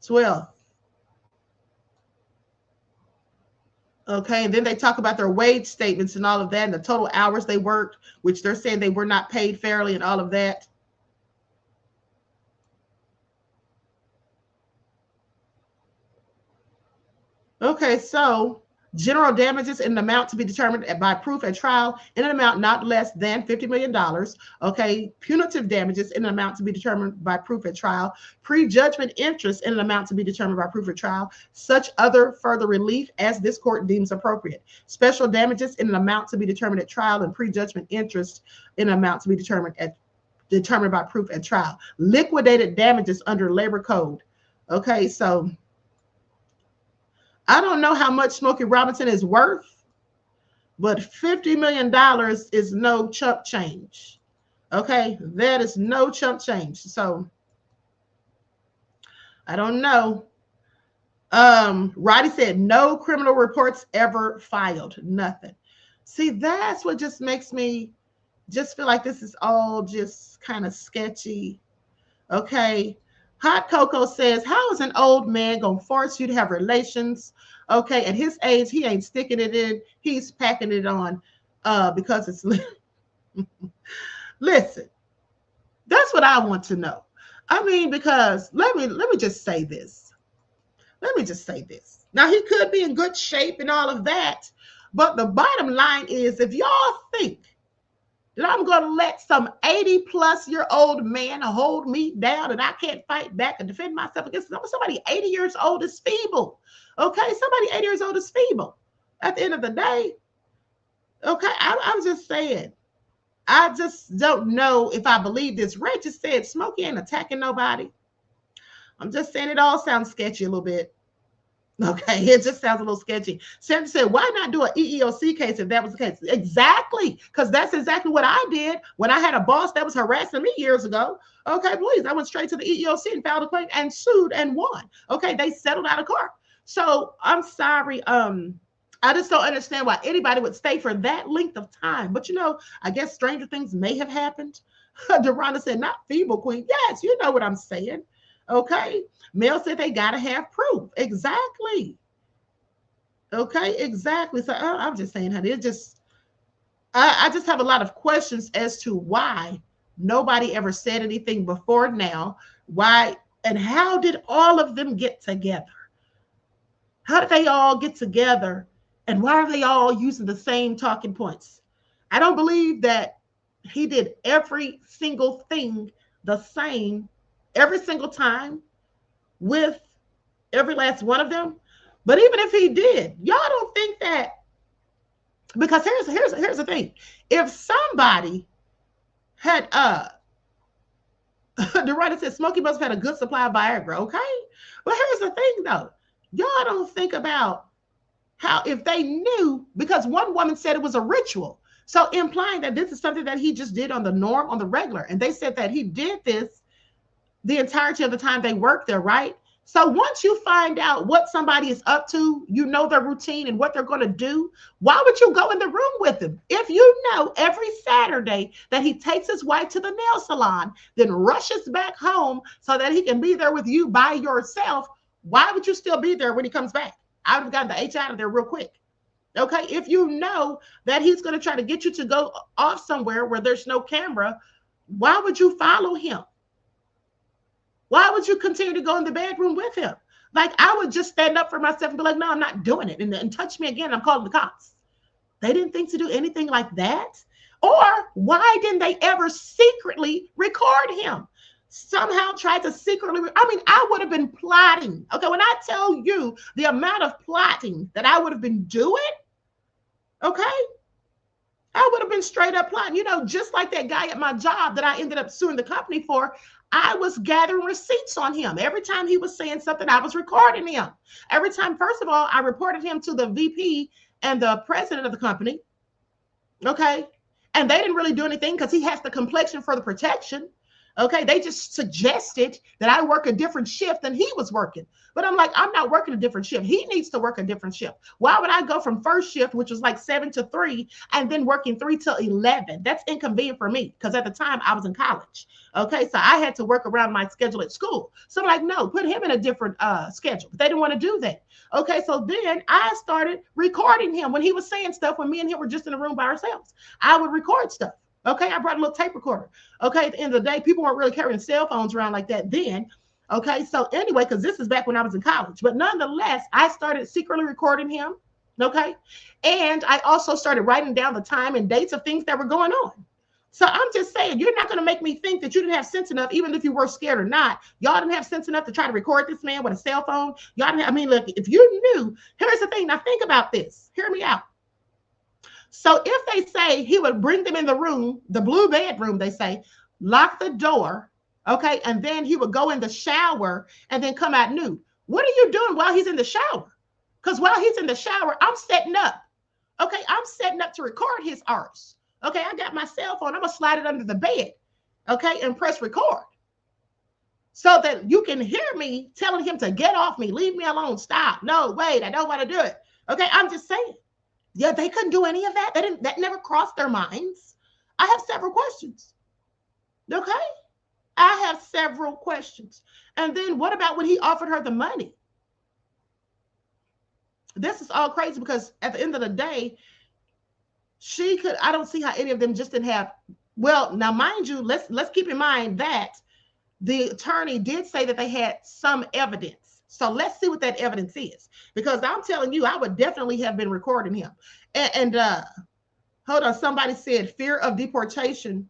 12th. Okay, and then they talk about their wage statements and all of that and the total hours they worked, which they're saying they were not paid fairly and all of that. Okay, so general damages in an amount to be determined by proof at trial in an amount not less than $50 million. Okay, punitive damages in an amount to be determined by proof at trial. Prejudgment interest in an amount to be determined by proof at trial. Such other further relief as this court deems appropriate. Special damages in an amount to be determined at trial, and prejudgment interest in an amount to be determined by proof at trial. Liquidated damages under labor code. Okay, so I don't know how much Smokey Robinson is worth, but $50 million is no chump change. Okay, that is no chump change. So I don't know. Roddy said no criminal reports ever filed. Nothing. See, that's what just makes me just feel like this is all just kind of sketchy. Okay. Hot Cocoa says, how is an old man going to force you to have relations? Okay, at his age, he ain't sticking it in. He's packing it on because it's... Listen, that's what I want to know. I mean, because let me just say this. Let me just say this. Now, he could be in good shape and all of that, but the bottom line is, if y'all think that I'm going to let some 80-plus-year-old man hold me down and I can't fight back and defend myself against somebody 80 years old is feeble. Okay, somebody 80 years old is feeble. At the end of the day, okay, I'm just saying, I just don't know if I believe this. Red just said Smokey ain't attacking nobody. I'm just saying it all sounds sketchy a little bit. Okay, it just sounds a little sketchy. Sandra said, why not do an EEOC case if that was the case? Exactly, because that's exactly what I did when I had a boss that was harassing me years ago. Okay, please, I went straight to the EEOC and filed a claim and sued and won. Okay, they settled out of court. So I'm sorry. I just don't understand why anybody would stay for that length of time. But, you know, I guess stranger things may have happened. Deronda said, not feeble, Queen. Yes, you know what I'm saying. Okay. Mel said they got to have proof. Exactly. Okay, exactly. So I'm just saying, honey, it just, I just have a lot of questions as to why nobody ever said anything before now. Why and how did all of them get together? How did they all get together? And why are they all using the same talking points? I don't believe that he did every single thing the same every single time with every last one of them. But even if he did, y'all don't think that, because here's the thing. If somebody had the writer said Smokey must have had a good supply of Viagra, okay? But here's the thing though. Y'all don't think about how if they knew, because one woman said it was a ritual. So implying that this is something that he just did on the norm, on the regular. And they said that he did this the entirety of the time they worked there, right? So once you find out what somebody is up to, you know their routine and what they're going to do, why would you go in the room with them? If you know every Saturday that he takes his wife to the nail salon, then rushes back home so that he can be there with you by yourself, why would you still be there when he comes back? I would have gotten the H out of there real quick. Okay, if you know that he's going to try to get you to go off somewhere where there's no camera, why would you follow him? Why would you continue to go in the bedroom with him? Like, I would just stand up for myself and be like, no, I'm not doing it. And touch me again, I'm calling the cops. They didn't think to do anything like that. Or why didn't they ever secretly record him? Somehow tried to secretly, I would have been plotting. Okay, when I tell you the amount of plotting that I would have been doing, okay, I would have been straight up plotting. You know, just like that guy at my job that I ended up suing the company for, I was gathering receipts on him. Every time he was saying something, I was recording him. Every time, first of all, I reported him to the VP and the president of the company, okay? And they didn't really do anything because he has the complexion for the protection. Okay, they just suggested that I work a different shift than he was working. But I'm like, I'm not working a different shift. He needs to work a different shift. Why would I go from first shift, which was like 7 to 3, and then working 3 till 11? That's inconvenient for me because at the time I was in college. Okay, so I had to work around my schedule at school. So I'm like, no, put him in a different schedule. But they didn't want to do that. Okay, so then I started recording him when he was saying stuff when me and him were just in the room by ourselves. I would record stuff. Okay, I brought a little tape recorder. Okay, at the end of the day, people weren't really carrying cell phones around like that then. Okay, so anyway, because this is back when I was in college. But nonetheless, I started secretly recording him. Okay, and I also started writing down the time and dates of things that were going on. So I'm just saying, you're not going to make me think that you didn't have sense enough, even if you were scared or not. Y'all didn't have sense enough to try to record this man with a cell phone. Y'all didn't, look, if you knew, here's the thing. Now think about this. Hear me out. So if they say he would bring them in the room, the blue bedroom, they say, lock the door, okay, and then he would go in the shower and then come out nude. What are you doing while he's in the shower? Because while he's in the shower, I'm setting up. Okay, I'm setting up to record his arse. Okay, I got my cell phone. I'm going to slide it under the bed, okay, and press record. So that you can hear me telling him to get off me, leave me alone, stop. No, wait, I don't want to do it. Okay, I'm just saying. Yeah, they couldn't do any of that. That never crossed their minds. I have several questions. Okay? I have several questions. And then what about when he offered her the money? This is all crazy because at the end of the day, I don't see how any of them just didn't have, well, now mind you, let's keep in mind that the attorney did say that they had some evidence. So let's see what that evidence is, because I'm telling you, I would definitely have been recording him. And hold Hold on. Somebody said fear of deportation.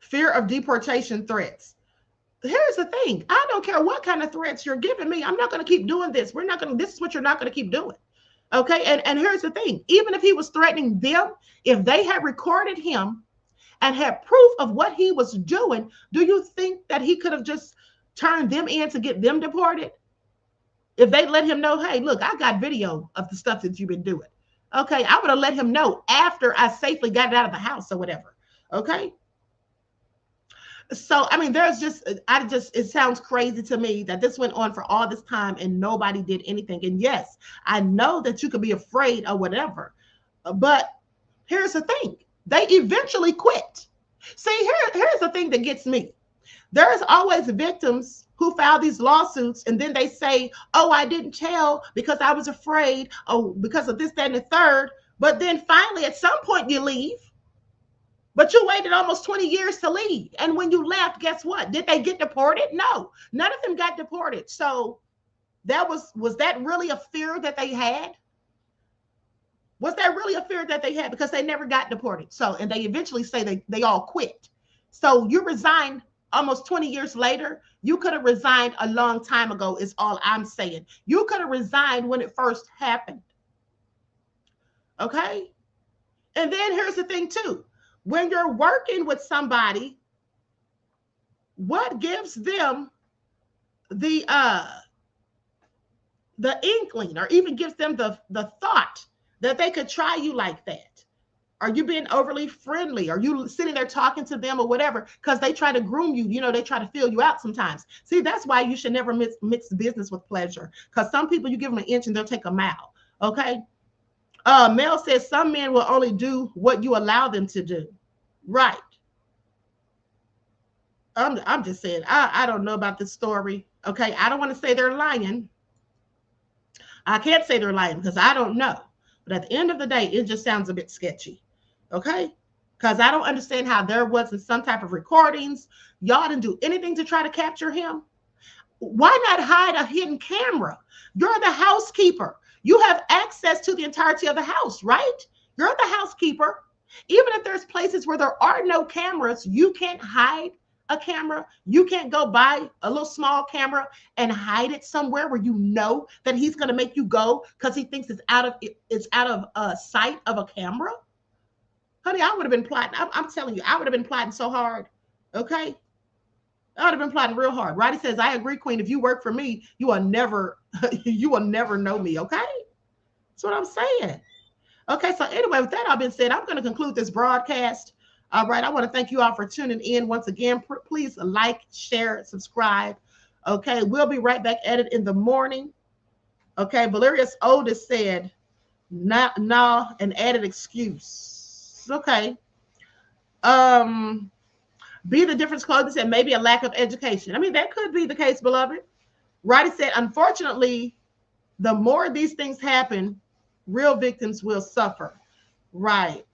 Fear of deportation threats. Here's the thing. I don't care what kind of threats you're giving me. I'm not going to keep doing this. This is what you're not going to keep doing. Okay. And here's the thing. Even if he was threatening them, if they had recorded him and had proof of what he was doing, do you think that he could have just turned them in to get them deported? If they let him know, hey, look, I got video of the stuff that you've been doing. Okay. I would have let him know after I safely got it out of the house or whatever. Okay. So, I mean, it sounds crazy to me that this went on for all this time and nobody did anything. And yes, I know that you could be afraid or whatever, but here's the thing. They eventually quit. See, here's the thing that gets me. There's always victims who file these lawsuits and then they say, oh, I didn't tell because I was afraid, oh, because of this, that, and the third. But then finally, at some point you leave. But you waited almost 20 years to leave. And when you left, guess what? Did they get deported? No, none of them got deported. So that was that really a fear that they had? Was that really a fear that they had? Because they never got deported. So, and they eventually say they all quit. So you resigned almost 20 years later. You could have resigned a long time ago is all I'm saying. You could have resigned when it first happened. Okay? And then here's the thing too. When you're working with somebody, what gives them the inkling or even gives them the thought that they could try you like that? Are you being overly friendly? Are you sitting there talking to them or whatever? Because they try to groom you. You know, they try to fill you out sometimes. See, that's why you should never mix business with pleasure. Because some people, you give them an inch and they'll take a mile. Okay? Mel says some men will only do what you allow them to do. Right. I'm just saying, I don't know about this story. Okay. I don't want to say they're lying. I can't say they're lying because I don't know. But at the end of the day, it just sounds a bit sketchy. Okay. Because I don't understand how there wasn't some type of recordings. Y'all didn't do anything to try to capture him. Why not hide a hidden camera? You're the housekeeper. You have access to the entirety of the house, right? You're the housekeeper. Even if there's places where there are no cameras, you can't hide a camera. You can't go buy a little small camera and hide it somewhere where you know that he's going to make you go because he thinks it's out of sight of a camera. Honey, I would have been plotting. I'm telling you, I would have been plotting so hard. Okay. I would have been plotting real hard. Roddy says, I agree, Queen. If you work for me, you will never know me. Okay. That's what I'm saying. Okay, so anyway, with that all being said, I'm going to conclude this broadcast. All right, I want to thank you all for tuning in once again. Please like, share, subscribe. Okay, we'll be right back at it in the morning. Okay, Valerius Oddi said, no, an added excuse. Okay. Be the difference clothing said maybe a lack of education. I mean, that could be the case, beloved. Roddy said, unfortunately, the more these things happen, real victims will suffer. Right.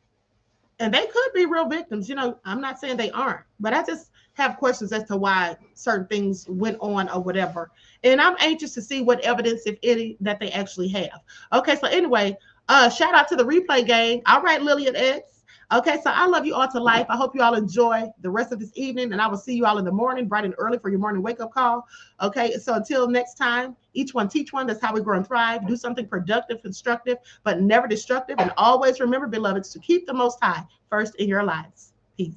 And they could be real victims. You know, I'm not saying they aren't, but I just have questions as to why certain things went on or whatever. And I'm anxious to see what evidence, if any, that they actually have. Okay, so anyway, shout out to the replay gang. All right, Lillian X. Okay, so I love you all to life. I hope you all enjoy the rest of this evening, and I will see you all in the morning, bright and early for your morning wake-up call. Okay, so until next time, each one teach one. That's how we grow and thrive. Do something productive, constructive, but never destructive. And always remember, beloveds, to keep the Most High first in your lives. Peace.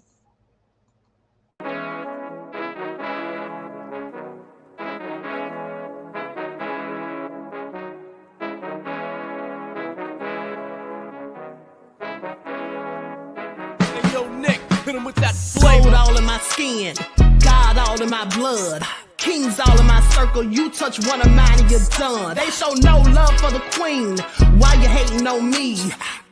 Gold all in my skin, God all in my blood, kings all in my circle. You touch one of mine and you're done. They show no love for the queen. Why you hating on me?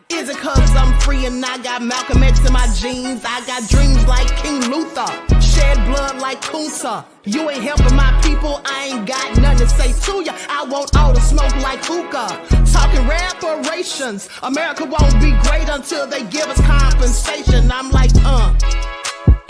Is it cause I'm free and I got Malcolm X in my jeans? I got dreams like King Luther, shed blood like Kunta. You ain't helping my people, I ain't got nothing to say to ya. I want all the smoke like hookah. Talking reparations, America won't be great until they give us compensation. I'm like,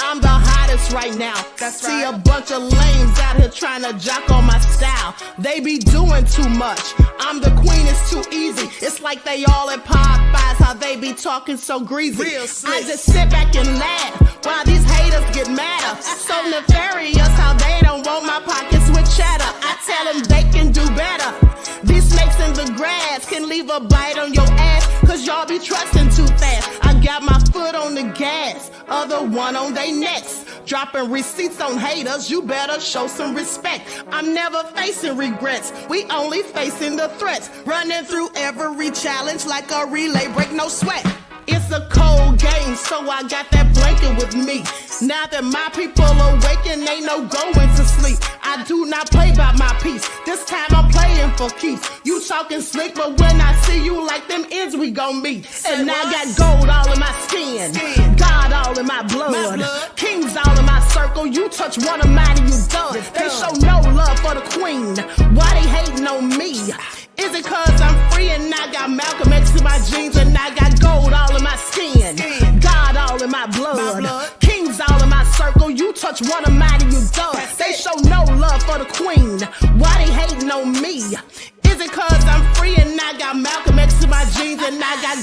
I'm the hottest right now. See a bunch of lames out here trying to jock on my style. They be doing too much. I'm the queen, it's too easy. It's like they all at Popeyes, how they be talking so greasy. I just sit back and laugh while these haters get madder. So nefarious how they don't want my pockets with cheddar. I tell them they can do better. These snakes in the grass can leave a bite on your ass, cause y'all be trusting too fast. I got my foot on the gas, other one on they necks. Dropping receipts on haters, you better show some respect. I'm never facing regrets, we only facing the threats. Running through every challenge like a relay, break no sweat. It's a cold game, so I got that blanket with me. Now that my people awaken, ain't no going to sleep. I do not play by my piece. This time I'm playing for keeps. You talking slick, but when I see you like them ends, we gon' meet. And I got gold all in my skin, God all in my blood, kings all in my circle. You touch one of mine and you done. They show no love for the queen. Why they hating on me? Is it cause I'm free and I got Malcolm X in my jeans and I got gold all in my skin, God all in my blood, kings all in my circle. You touch one of mine and you done. They show no love for the queen. Why they hating on me? Is it cause I'm free and I got Malcolm X in my jeans and I got